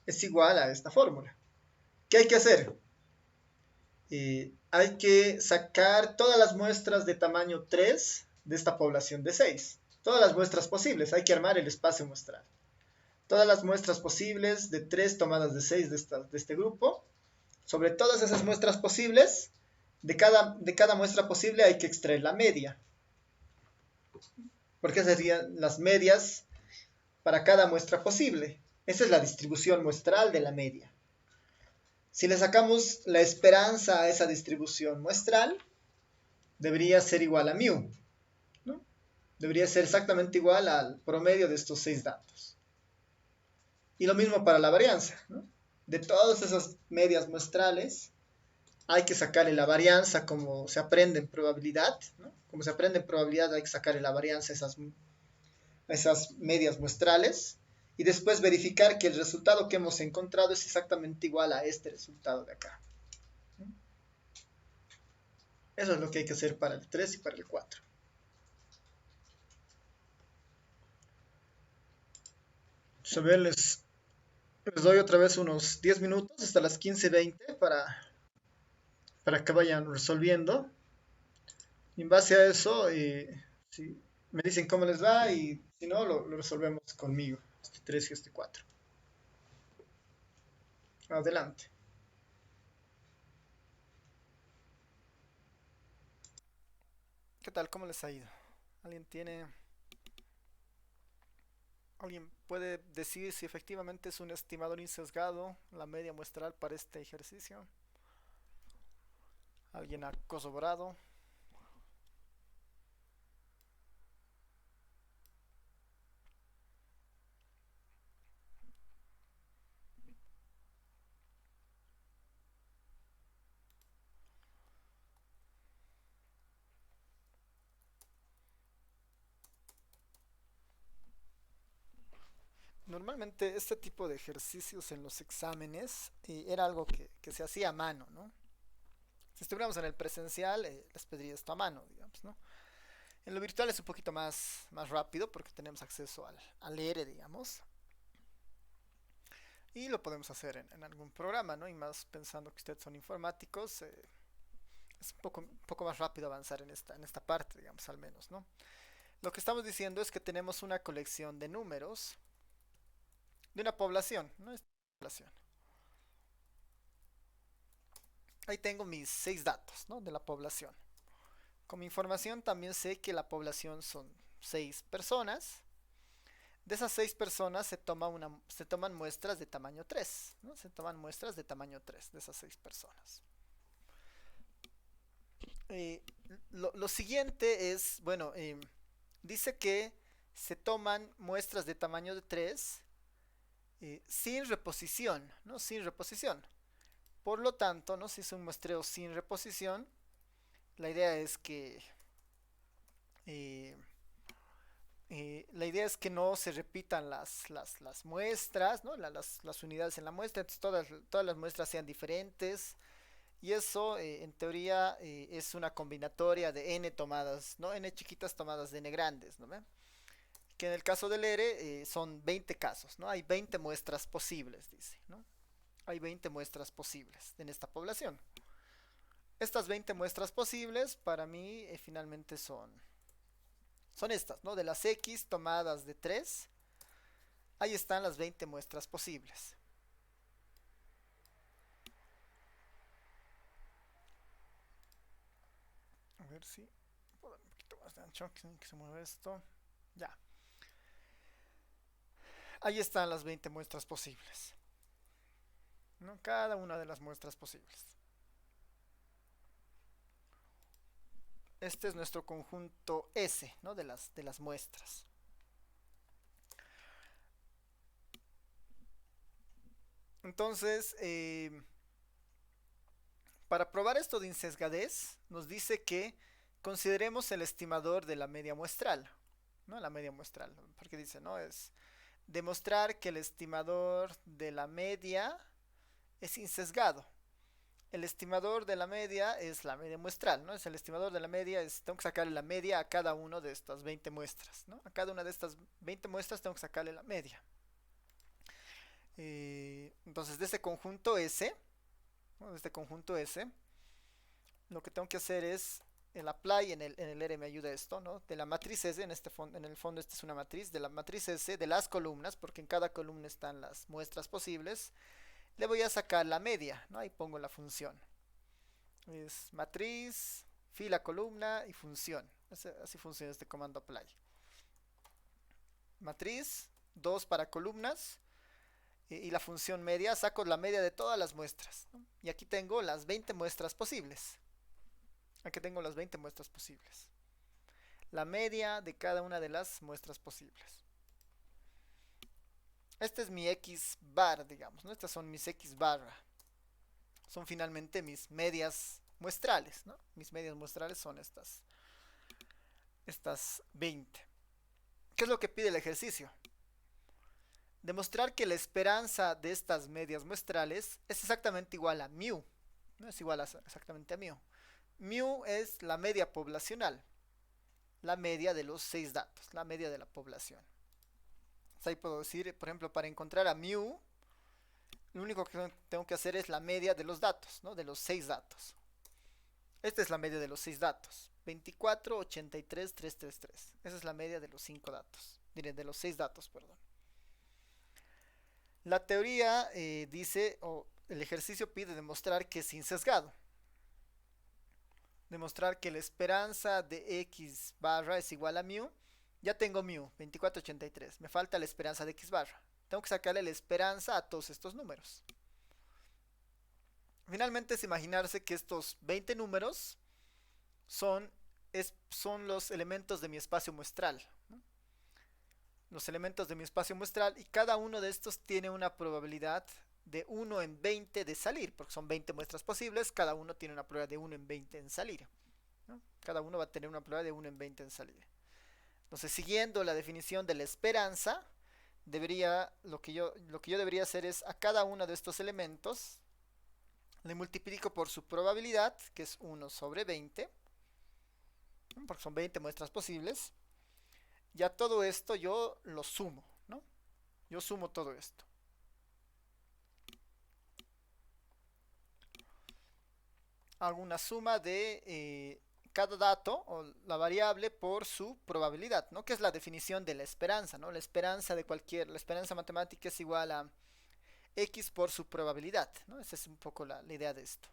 es igual a esta fórmula. ¿Qué hay que hacer? Hay que sacar todas las muestras de tamaño 3 de esta población de 6. Todas las muestras posibles. Hay que armar el espacio muestral. Todas las muestras posibles de 3 tomadas de 6 de este grupo. Sobre todas esas muestras posibles, de cada muestra posible hay que extraer la media. Porque serían las medias para cada muestra posible. Esa es la distribución muestral de la media. Si le sacamos la esperanza a esa distribución muestral, debería ser igual a μ, ¿no? Debería ser exactamente igual al promedio de estos 6 datos. Y lo mismo para la varianza, ¿no? De todas esas medias muestrales, hay que sacarle la varianza como se aprende en probabilidad, ¿no? Como se aprende en probabilidad hay que sacarle la varianza a esas medias muestrales y después verificar que el resultado que hemos encontrado es exactamente igual a este resultado de acá. Eso es lo que hay que hacer para el 3 y para el 4. A ver, les doy otra vez unos 10 minutos hasta las 15:20 para que vayan resolviendo. Y en base a eso, si me dicen cómo les va y si no, lo resolvemos conmigo, este 3 y este 4. Adelante. ¿Qué tal? ¿Cómo les ha ido? ¿Alguien puede decir si efectivamente es un estimador insesgado la media muestral para este ejercicio? ¿Alguien ha corroborado? Normalmente este tipo de ejercicios en los exámenes era algo que se hacía a mano, ¿no? Si estuviéramos en el presencial, les pediría esto a mano, digamos, ¿no? En lo virtual es un poquito más rápido porque tenemos acceso al ERE, digamos, y lo podemos hacer en algún programa, ¿no? Y más pensando que ustedes son informáticos, es un poco más rápido avanzar en esta parte, digamos, al menos, ¿no? Lo que estamos diciendo es que tenemos una colección de números de una población, ¿no? Esta población. Ahí tengo mis 6 datos, ¿no? De la población. Como información también sé que la población son 6 personas. De esas 6 personas se toman muestras de tamaño 3, ¿no? Se toman muestras de tamaño 3 de esas 6 personas. Eh, lo siguiente es, bueno, dice que se toman muestras de tamaño de 3 sin reposición, ¿no? Sin reposición. Por lo tanto, ¿no? Si es un muestreo sin reposición, la idea es que eh, no se repitan las muestras, ¿no? Las unidades en la muestra, entonces todas las muestras sean diferentes. Y eso, en teoría, es una combinatoria de n tomadas, ¿no? N chiquitas tomadas de n grandes, ¿no? ¿Ve? Que en el caso del ERE son 20 casos, ¿no? Hay 20 muestras posibles, dice, ¿no? Hay 20 muestras posibles en esta población. Estas 20 muestras posibles para mí finalmente son estas, ¿no? De las X tomadas de 3, ahí están las 20 muestras posibles. A ver si puedo dar un poquito más de ancho, que se mueva esto. Ya. Ahí están las 20 muestras posibles, ¿no? Cada una de las muestras posibles. Este es nuestro conjunto S, ¿no? De las muestras. Entonces, para probar esto de insesgadez, nos dice que consideremos el estimador de la media muestral, ¿no? La media muestral, porque dice, ¿no? Es demostrar que el estimador de la media es insesgado. El estimador de la media es la media muestral, ¿no? Es el estimador de la media, tengo que sacarle la media a cada una de estas 20 muestras, ¿no? A cada una de estas 20 muestras tengo que sacarle la media. Entonces, de este conjunto S, ¿no? De este conjunto S, lo que tengo que hacer es el apply en el R me ayuda esto, ¿no? De la matriz S, en el fondo esta es una matriz, de la matriz S, de las columnas, porque en cada columna están las muestras posibles, le voy a sacar la media, ¿no? Ahí pongo la función. Es matriz, fila, columna y función. Así funciona este comando apply. Matriz, 2 para columnas y la función media, saco la media de todas las muestras, ¿no? Y aquí tengo las 20 muestras posibles. Aquí tengo las 20 muestras posibles. La media de cada una de las muestras posibles. Este es mi X bar, digamos, ¿no? Estas son mis X barra. son finalmente mis medias muestrales, ¿no? Mis medias muestrales son estas 20. ¿Qué es lo que pide el ejercicio? Demostrar que la esperanza de estas medias muestrales es exactamente igual a mu. No es igual exactamente a mu. Mu es la media poblacional, la media de los 6 datos, la media de la población. Entonces ahí puedo decir, por ejemplo, para encontrar a mu, lo único que tengo que hacer es la media de los datos, ¿no? De los 6 datos. Esta es la media de los 6 datos. 24, 83, 333. Esa es la media de los 5 datos. Miren, de los 6 datos, perdón. La teoría dice, o el ejercicio pide demostrar que es sin sesgado. Demostrar que la esperanza de x barra es igual a mu. Ya tengo mu, 2483. Me falta la esperanza de x barra. Tengo que sacarle la esperanza a todos estos números. Finalmente es imaginarse que estos 20 números son los elementos de mi espacio muestral, ¿no? Los elementos de mi espacio muestral, y cada uno de estos tiene una probabilidad de 1 en 20 de salir, porque son 20 muestras posibles, cada uno tiene una probabilidad de 1 en 20 en salir, ¿no? Cada uno va a tener una probabilidad de 1 en 20 en salir. Entonces, siguiendo la definición de la esperanza, lo que yo debería hacer es a cada uno de estos elementos le multiplico por su probabilidad, que es 1 sobre 20, porque son 20 muestras posibles. Ya todo esto yo lo sumo, ¿no? Yo sumo todo esto. Hago una suma de cada dato o la variable por su probabilidad, ¿no? Que es la definición de la esperanza, ¿no? La esperanza matemática es igual a x por su probabilidad, ¿no? Esa es un poco la idea de esto.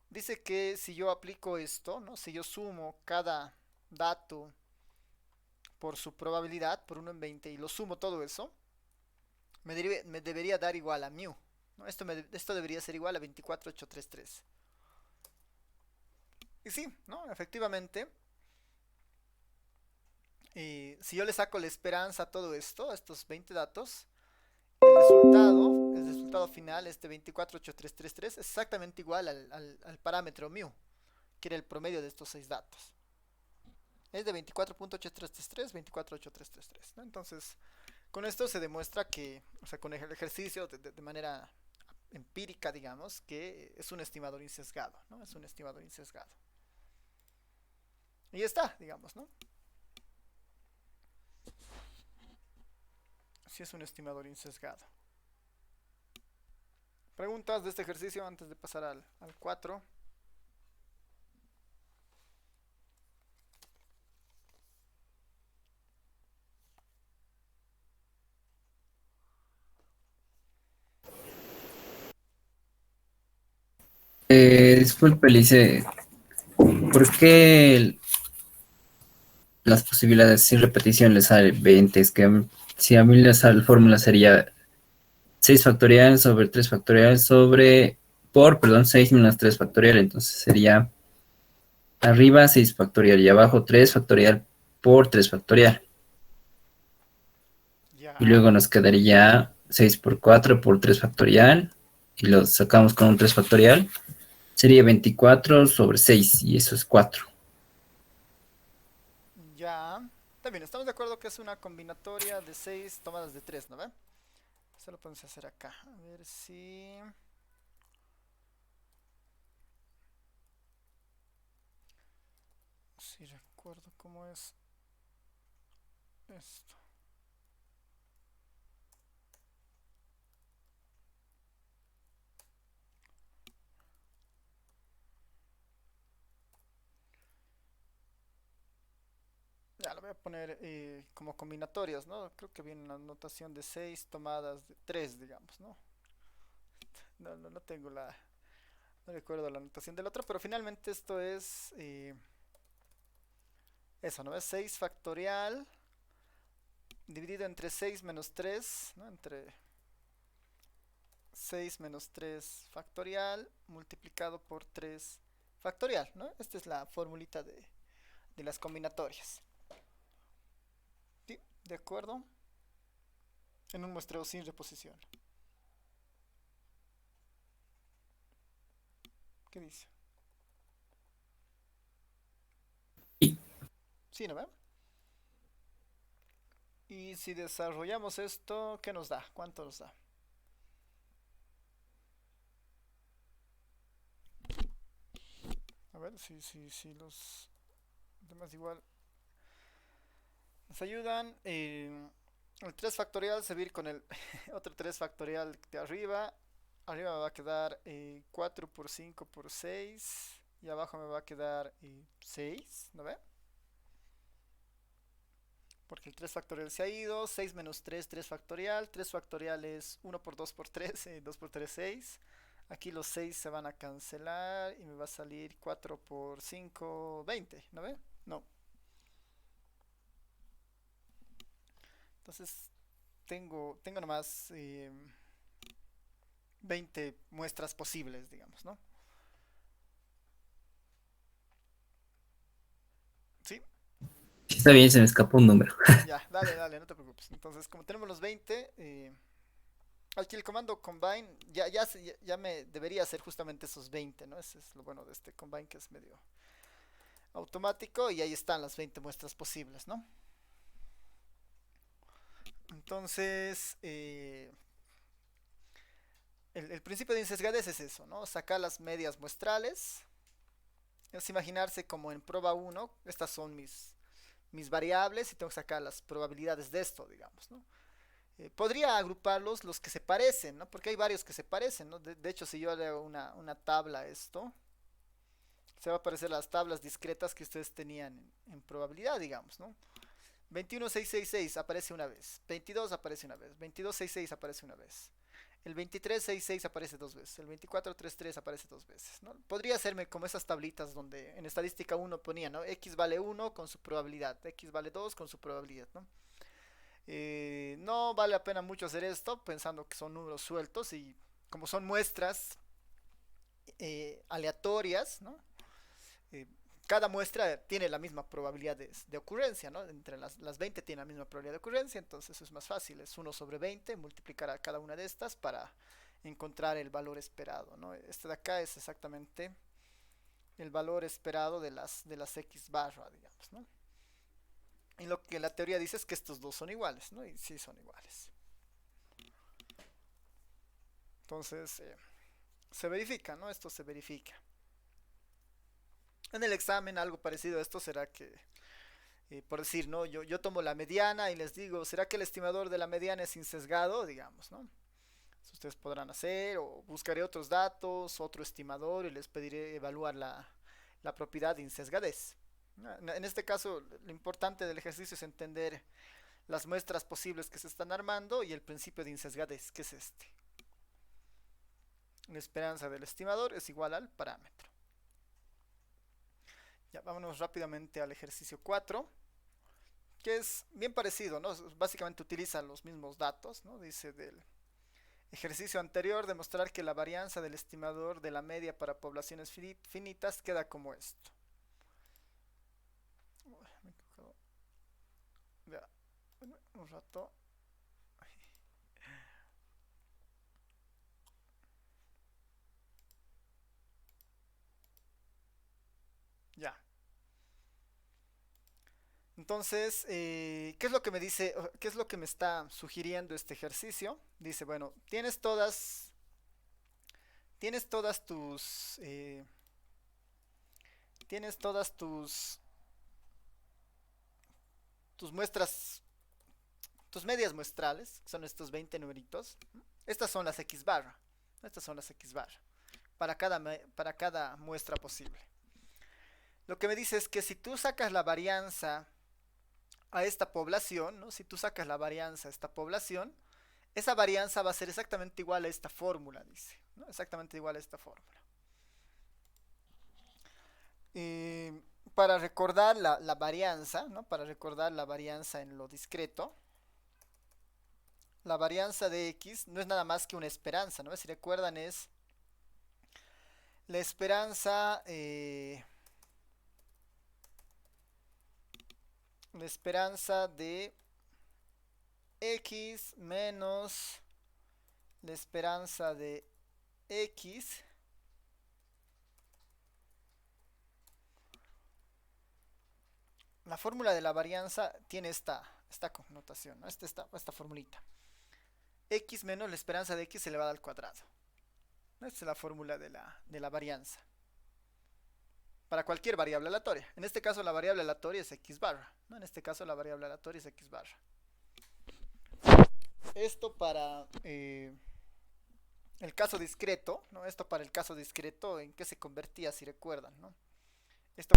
Dice que si yo aplico esto, ¿no? Si yo sumo cada dato por su probabilidad, por 1 en 20, y lo sumo todo eso, me debería dar igual a mu, ¿no? Esto debería ser igual a 24833. Y sí, ¿no? Efectivamente, si yo le saco la esperanza a todo esto, a estos 20 datos, el resultado final, este 24833, es exactamente igual al parámetro mu, que era el promedio de estos 6 datos. Es de 24.8333, 24.8333, ¿no? Entonces, con esto se demuestra que, o sea, con el ejercicio de manera empírica, digamos, que es un estimador insesgado, ¿no? Es un estimador insesgado. Y ya está, digamos, ¿no? Sí es un estimador insesgado. ¿Preguntas de este ejercicio antes de pasar al 4? Disculpe, Lice, ¿por qué las posibilidades sin repetición le sale 20? Es que si a mí la fórmula sería 6 factorial sobre 3 factorial perdón, 6 menos 3 factorial, entonces sería arriba 6 factorial y abajo 3 factorial por 3 factorial. Y Ya, luego nos quedaría 6 por 4 por 3 factorial y lo sacamos con un 3 factorial. Sería 24 sobre 6 y eso es 4. ya. También estamos de acuerdo que es una combinatoria de 6 tomadas de 3, ¿no ve? Eso lo podemos hacer acá. A ver si recuerdo cómo es esto. Ya lo voy a poner como combinatorias, ¿no? Creo que viene una notación de 6 tomadas de 3, digamos, ¿no? No tengo no recuerdo la notación del otro, pero finalmente esto es eso, ¿no? Es 6 factorial dividido entre 6 menos 3, ¿no? Entre 6 menos 3 factorial multiplicado por 3 factorial, ¿no? Esta es la formulita de las combinatorias. ¿Sí? ¿De acuerdo? En un muestreo sin reposición. ¿Qué dice? Y Sí, ¿no ve? Y si desarrollamos esto, ¿qué nos da? ¿Cuánto nos da? A ver, si los demás igual nos ayudan. El 3 factorial se va a ir con el otro 3 factorial de arriba. Arriba me va a quedar 4 por 5 por 6. Y abajo me va a quedar 6, ¿no ve? Porque el 3 factorial se ha ido. 6 menos 3, 3 factorial. 3 factorial es 1 por 2 por 3, 2 por 3, 6. Aquí los 6 se van a cancelar y me va a salir 4 por 5, 20, ¿no ve? No. Entonces tengo nomás 20 muestras posibles, digamos, ¿no? ¿Sí? si está bien, se me escapó un número. Ya, dale, dale, no te preocupes. Entonces, como tenemos los 20, aquí el comando combine ya me debería hacer justamente esos 20, ¿no? Ese es lo bueno de este combine, que es medio automático, y ahí están las 20 muestras posibles, ¿no? Entonces, el principio de insesgadez es eso, ¿no? Sacar las medias muestrales. Es imaginarse como en prueba uno, estas son mis variables y tengo que sacar las probabilidades de esto, digamos, ¿no? Podría agruparlos los que se parecen, ¿no? Porque hay varios que se parecen, ¿no? De hecho, si yo le hago una tabla a esto, se va a aparecer las tablas discretas que ustedes tenían en probabilidad, digamos, ¿no? 21666 aparece una vez, 22 aparece una vez, 2266 aparece una vez, el 2366 aparece dos veces, el 2433 aparece dos veces, ¿no? Podría hacerme como esas tablitas donde en estadística 1 ponía, ¿no? X vale 1 con su probabilidad, X vale 2 con su probabilidad, ¿no? No vale la pena mucho hacer esto pensando que son números sueltos y como son muestras aleatorias, ¿no? Eh, cada muestra tiene la misma probabilidad de ocurrencia, ¿no? Entre las 20 tiene la misma probabilidad de ocurrencia, entonces es más fácil, es 1 sobre 20, multiplicar a cada una de estas para encontrar el valor esperado, ¿no? Este de acá es exactamente el valor esperado de las X barra, digamos, ¿no? Y lo que la teoría dice es que estos dos son iguales, ¿no? Y sí son iguales. Entonces, se verifica, ¿no? Esto se verifica. En el examen algo parecido a esto será que, por decir, ¿no? Yo tomo la mediana y les digo, ¿será que el estimador de la mediana es insesgado? Digamos, ¿no? Eso ustedes podrán hacer, o buscaré otros datos, otro estimador y les pediré evaluar la propiedad de insesgadez. En este caso, lo importante del ejercicio es entender las muestras posibles que se están armando y el principio de insesgadez, que es este. La esperanza del estimador es igual al parámetro. Ya, vámonos rápidamente al ejercicio 4, que es bien parecido, ¿no? Básicamente utiliza los mismos datos, ¿no? Dice del ejercicio anterior demostrar que la varianza del estimador de la media para poblaciones finitas queda como esto. Ya, un rato. Ya. Entonces, ¿qué es lo que me dice? ¿Qué es lo que me está sugiriendo este ejercicio? Dice, bueno, tienes todas tus muestras, tus medias muestrales, son estos 20 numeritos. Estas son las X barra. Estas son las X barra. Para cada muestra posible. Lo que me dice es que si tú sacas la varianza a esta población, ¿no? Si tú sacas la varianza a esta población, esa varianza va a ser exactamente igual a esta fórmula, dice, ¿no? Exactamente igual a esta fórmula. Eh, para recordar la varianza, ¿no? Para recordar la varianza en lo discreto, la varianza de X no es nada más que una esperanza, ¿no? Si recuerdan, es la esperanza, de X menos la esperanza de X La fórmula de la varianza tiene esta connotación, ¿no? Esta formulita. X menos la esperanza de x elevada al cuadrado. ¿No? Esta es la fórmula de la varianza. Para cualquier variable aleatoria. En este caso la variable aleatoria es x barra. ¿No? En este caso la variable aleatoria es x barra. Esto para el caso discreto, ¿no? Esto para el caso discreto, ¿en qué se convertía, si recuerdan, ¿no? Esto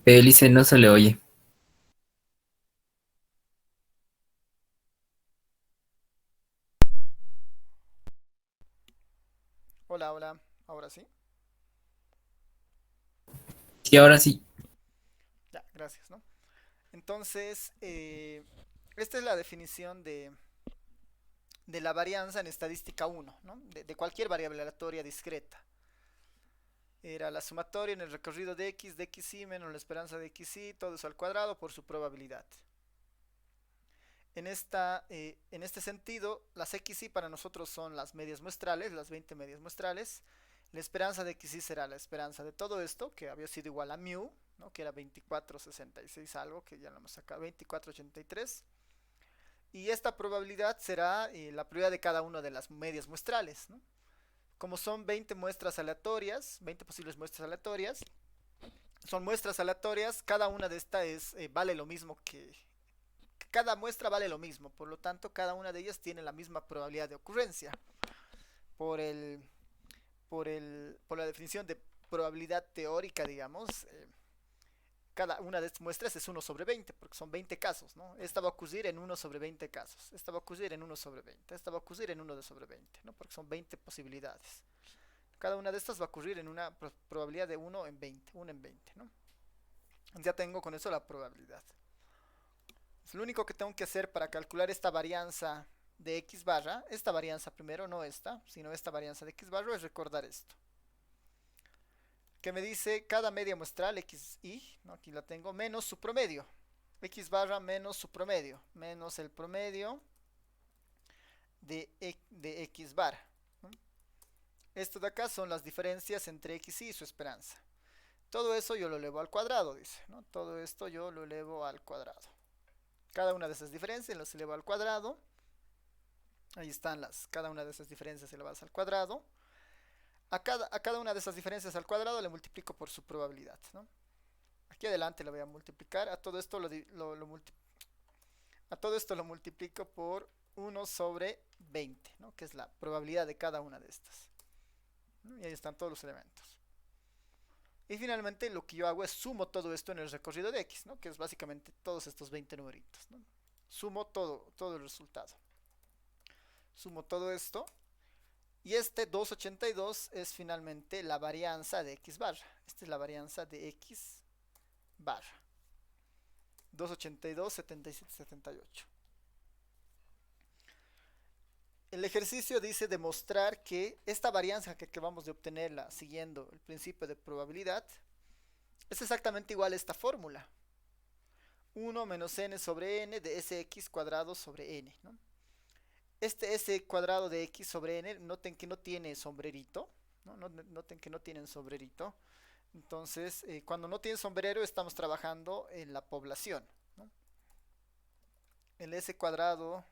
Lice, no se le oye. hola, hola, ahora sí. Sí, ahora sí. Ya, gracias, ¿no? Entonces, esta es la definición de la varianza en estadística 1, ¿no? De cualquier variable aleatoria discreta. Era la sumatoria en el recorrido de xy menos la esperanza de xy, todo eso al cuadrado por su probabilidad. En este sentido, las xy para nosotros son las medias muestrales, las 20 medias muestrales. La esperanza de xy será la esperanza de todo esto, que había sido igual a mu, ¿no? Que era 24,66 algo, que ya lo hemos sacado, 24,83. Y esta probabilidad será la probabilidad de cada una de las medias muestrales, ¿no? Como son 20 muestras aleatorias, 20 posibles muestras aleatorias, son muestras aleatorias, cada una de estas vale lo mismo que cada muestra vale lo mismo, por lo tanto cada una de ellas tiene la misma probabilidad de ocurrencia. Por el, por la definición de probabilidad teórica, digamos, cada una de estas muestras es 1/20, porque son 20 casos, ¿no? Esta va a ocurrir en 1/20 casos, esta va a ocurrir en 1/20, esta va a ocurrir en 1/20, ¿no? Porque son 20 posibilidades. Cada una de estas va a ocurrir en una probabilidad de 1 en 20, 1 en 20, ¿no? Ya tengo con eso la probabilidad. Lo único que tengo que hacer para calcular esta varianza de x barra, esta varianza primero, no esta, sino esta varianza de x barra, es recordar esto. Que me dice cada media muestral xy, ¿no? Aquí la tengo, menos su promedio. X barra menos su promedio, menos el promedio de x barra, ¿no? Esto de acá son las diferencias entre xy y su esperanza. Todo eso yo lo elevo al cuadrado, dice, ¿no? Todo esto yo lo elevo al cuadrado. Cada una de esas diferencias las elevo al cuadrado. Ahí están cada una de esas diferencias elevadas al cuadrado. A cada una de esas diferencias al cuadrado le multiplico por su probabilidad, ¿no? Aquí adelante le voy a multiplicar. A todo esto lo multiplico por 1/20, ¿no? Que es la probabilidad de cada una de estas, ¿no? Y ahí están todos los elementos. Y finalmente lo que yo hago es sumo todo esto en el recorrido de x, ¿no? Que es básicamente todos estos 20 numeritos, ¿no? Sumo todo el resultado. Sumo todo esto. Y este 282 es finalmente la varianza de x barra. Esta es la varianza de x barra. 282, 77, 78. El ejercicio dice demostrar que esta varianza que acabamos de obtenerla siguiendo el principio de probabilidad es exactamente igual a esta fórmula. 1 menos n sobre n de sx cuadrado sobre n, ¿no? Este s cuadrado de x sobre n, noten que no tiene sombrerito, ¿no? Noten que no tienen sombrerito. Entonces, cuando no tiene sombrero, estamos trabajando en la población, ¿no? El S cuadrado,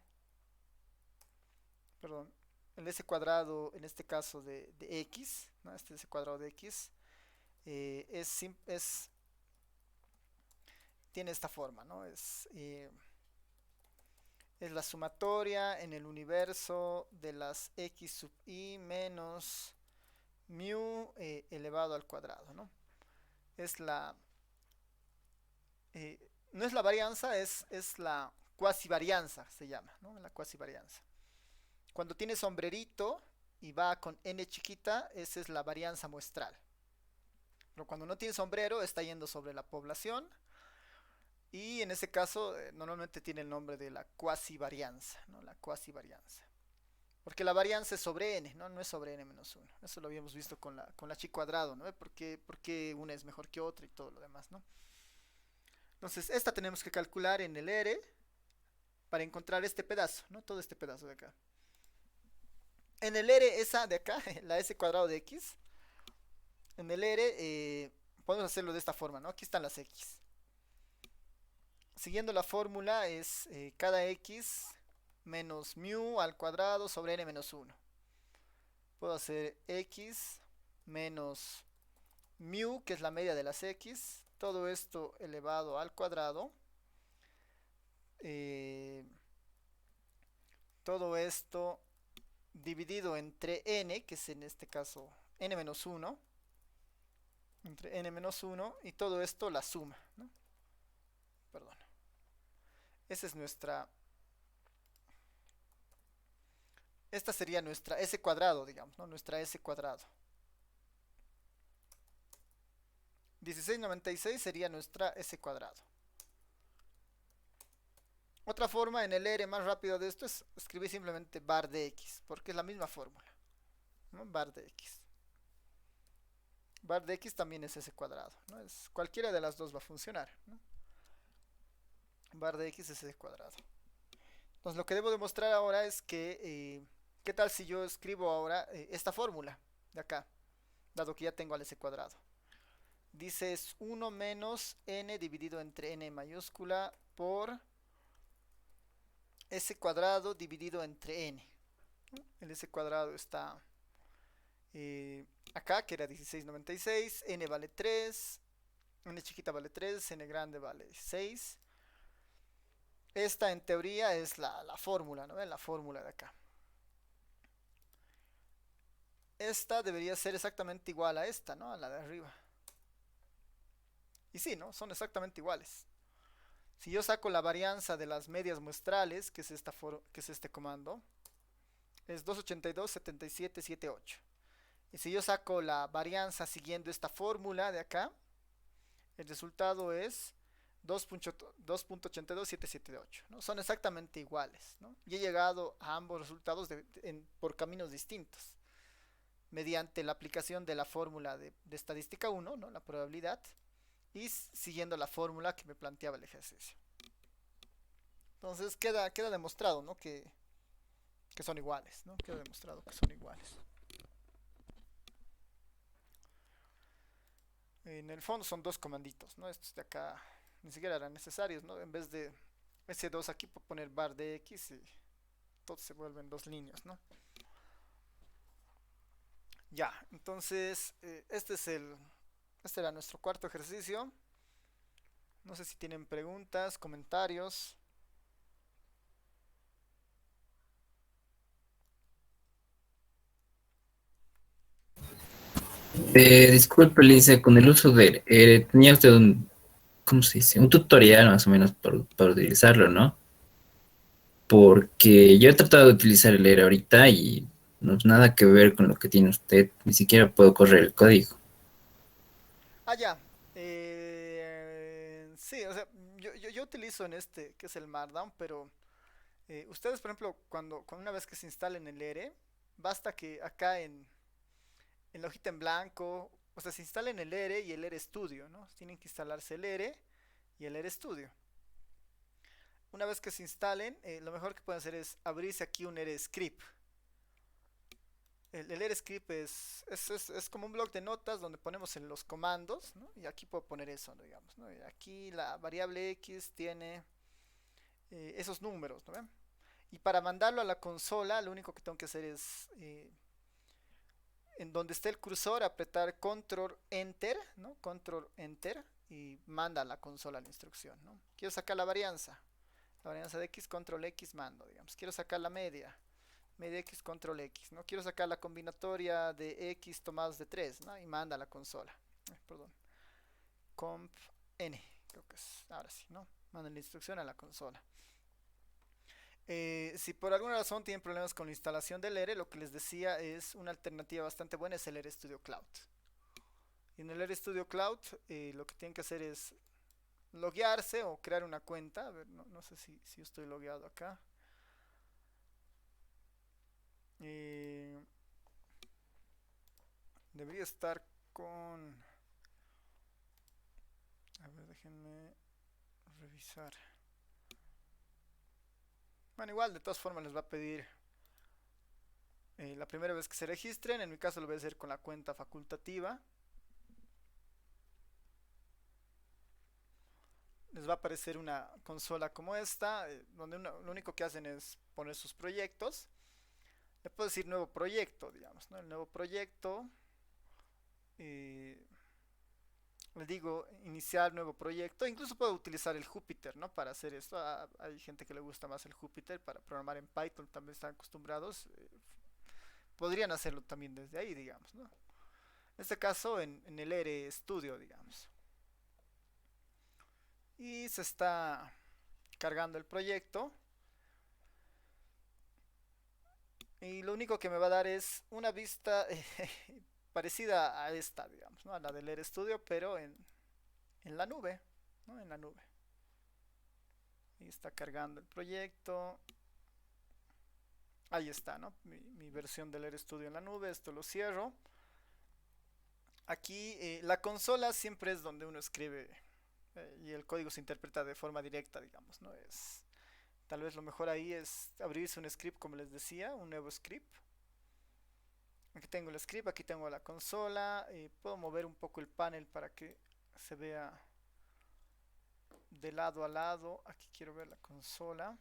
perdón, el S cuadrado en este caso de X, ¿no? Este S cuadrado de X tiene esta forma, ¿no? Es la sumatoria en el universo de las X sub I menos mu elevado al cuadrado, ¿no? Es la, no es la varianza, es la cuasivarianza, se llama, ¿no? La cuasivarianza. Cuando tiene sombrerito y va con n chiquita, esa es la varianza muestral. Pero cuando no tiene sombrero, está yendo sobre la población. Y en ese caso, normalmente tiene el nombre de la cuasivarianza, ¿no? La cuasivarianza. Porque la varianza es sobre n, ¿no? No es sobre n menos 1. Eso lo habíamos visto con la chi cuadrado, ¿no? ¿Por qué una es mejor que otra y todo lo demás, ¿no? Entonces, esta tenemos que calcular en el R para encontrar este pedazo, ¿no? Todo este pedazo de acá. En el R, esa de acá, la S cuadrado de X, en el R podemos hacerlo de esta forma, ¿no? Aquí están las X. Siguiendo la fórmula es cada X menos mu al cuadrado sobre n menos 1. Puedo hacer X menos mu, que es la media de las X, todo esto elevado al cuadrado. Todo esto dividido entre n, que es en este caso n menos 1, entre n menos 1, y todo esto la suma, ¿no? Perdón. Esa es nuestra... Esta sería nuestra S cuadrado, digamos, ¿no? Nuestra S cuadrado. 1696 sería nuestra S cuadrado. Otra forma en el R más rápido de esto es escribir simplemente bar de X, porque es la misma fórmula, ¿no? Bar de X. Bar de X también es S cuadrado, ¿no? Cualquiera de las dos va a funcionar, ¿no? Bar de X es S cuadrado. Entonces lo que debo demostrar ahora es que, ¿qué tal si yo escribo ahora esta fórmula de acá? Dado que ya tengo al S cuadrado. Dice es 1 menos n dividido entre n mayúscula por S cuadrado dividido entre n. El S cuadrado está acá, que era 1696, n vale 3, n chiquita vale 3, n grande vale 6. Esta en teoría es la fórmula, ¿no? La fórmula de acá. Esta debería ser exactamente igual a esta, ¿no? A la de arriba. Y sí, ¿no? Son exactamente iguales. Si yo saco la varianza de las medias muestrales, que es este comando, es 282, 77, 78. Y si yo saco la varianza siguiendo esta fórmula de acá, el resultado es 2.82, 778, ¿no? Son exactamente iguales, ¿no? Y he llegado a ambos resultados por caminos distintos, mediante la aplicación de la fórmula de estadística 1, ¿no? La probabilidad, y siguiendo la fórmula que me planteaba el ejercicio. Entonces queda demostrado, ¿no? que son iguales, ¿no? Queda demostrado que son iguales. En el fondo son dos comanditos, ¿no? Estos de acá ni siquiera eran necesarios, ¿no? En vez de S2 aquí puedo poner bar de X y todos se vuelven dos líneas, ¿no? Ya, entonces este era nuestro cuarto ejercicio. No sé si tienen preguntas, comentarios. Disculpe, Lisa, con el uso de tenía usted un, ¿cómo se dice? Un tutorial más o menos para utilizarlo, ¿no? Porque yo he tratado de utilizar el ERA ahorita y no es nada que ver con lo que tiene usted, ni siquiera puedo correr el código. Ah, ya. Sí, o sea, yo utilizo en este, que es el Markdown, pero ustedes, por ejemplo, cuando una vez que se instalen el ERE, basta que acá en la hojita en blanco, o sea, se instalen el ERE y el ERE Studio, ¿no? Tienen que instalarse el ERE y el ERE Studio. Una vez que se instalen, lo mejor que pueden hacer es abrirse aquí un ERE script. el RScript es como un bloc de notas donde ponemos en los comandos, ¿no? Y aquí puedo poner eso, ¿no? Digamos, ¿no? Y aquí la variable X tiene esos números, ¿no ven? Y para mandarlo a la consola, lo único que tengo que hacer es en donde esté el cursor, apretar control enter, ¿no? Control enter y manda a la consola la instrucción, ¿no? Quiero sacar la varianza de X, control X mando, digamos. Quiero sacar la media, media X, control X, ¿no? Quiero sacar la combinatoria de X tomados de 3, ¿no? Y manda a la consola. Perdón. Comp N, creo que es, ahora sí, ¿no? Manda la instrucción a la consola. Si por alguna razón tienen problemas con la instalación del R, lo que les decía es una alternativa bastante buena, es el RStudio Cloud. Y en el RStudio Cloud lo que tienen que hacer es loguearse o crear una cuenta. A ver, no sé si estoy logueado acá. Debería estar con... A ver, déjenme revisar. Bueno, igual de todas formas les va a pedir la primera vez que se registren. En mi caso lo voy a hacer con la cuenta facultativa. Les va a aparecer una consola como esta, donde lo único que hacen es poner sus proyectos. Le puedo decir nuevo proyecto, digamos, ¿no? El nuevo proyecto. Le digo iniciar nuevo proyecto. Incluso puedo utilizar el Jupyter, ¿no? Para hacer esto. Hay gente que le gusta más el Jupyter para programar en Python, también están acostumbrados. Podrían hacerlo también desde ahí, digamos, ¿no? En este caso en el RStudio, digamos. Y se está cargando el proyecto. Y lo único que me va a dar es una vista parecida a esta, digamos, ¿no? A la del RStudio, pero en la nube, ¿no? En la nube. Ahí está cargando el proyecto. Ahí está, ¿no? Mi versión del RStudio en la nube. Esto lo cierro. Aquí la consola siempre es donde uno escribe y el código se interpreta de forma directa, digamos, ¿no? Tal vez lo mejor ahí es abrirse un script, como les decía, un nuevo script. Aquí tengo el script, aquí tengo la consola. Puedo mover un poco el panel para que se vea de lado a lado. Aquí quiero ver la consola.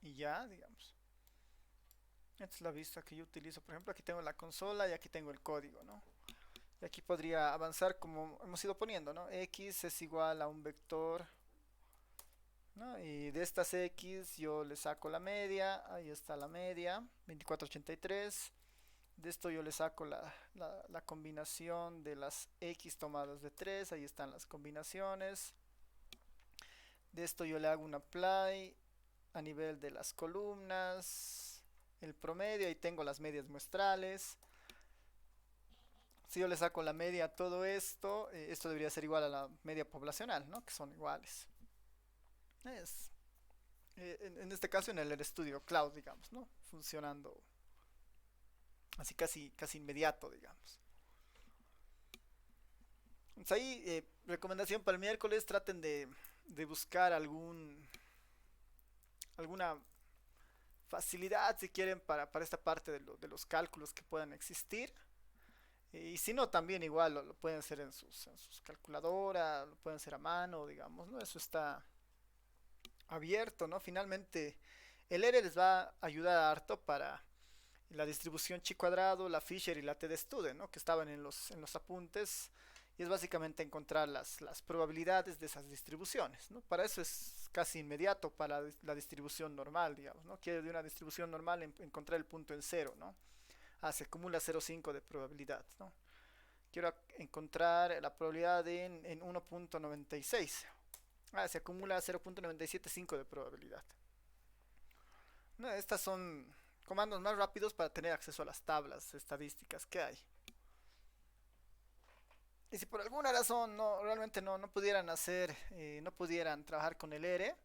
Y ya, digamos. Esta es la vista que yo utilizo. Por ejemplo, aquí tengo la consola y aquí tengo el código, ¿no? Y aquí podría avanzar como hemos ido poniendo, ¿no? X es igual a un vector, ¿no? Y de estas X yo le saco la media. Ahí está la media, 2483. De esto yo le saco la combinación de las X tomadas de 3. Ahí están las combinaciones. De esto yo le hago un apply a nivel de las columnas, el promedio. Ahí tengo las medias muestrales. Si yo le saco la media a todo esto, esto debería ser igual a la media poblacional, ¿no? Que son iguales. Es, en este caso en el RStudio Cloud, digamos, ¿no? Funcionando así casi inmediato, digamos. Entonces ahí, recomendación para el miércoles, traten de buscar alguna facilidad, si quieren, para esta parte de los cálculos que puedan existir. Y si no, también igual lo pueden hacer en sus calculadoras, lo pueden hacer a mano, digamos, ¿no? Eso está abierto, ¿no? Finalmente, el R les va a ayudar harto para la distribución chi cuadrado, la Fisher y la TD-Student, ¿no? Que estaban en los apuntes. Y es básicamente encontrar las probabilidades de esas distribuciones, ¿no? Para eso es casi inmediato para la distribución normal, digamos, ¿no? Quiere de una distribución normal encontrar el punto en cero, ¿no? Se acumula 0,5 de probabilidad, ¿no? Quiero encontrar la probabilidad en 1.96. Se acumula 0.975 de probabilidad. No, estas son comandos más rápidos para tener acceso a las tablas estadísticas que hay. Y si por alguna razón realmente no pudieran no pudieran trabajar con el R,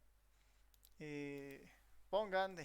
pongan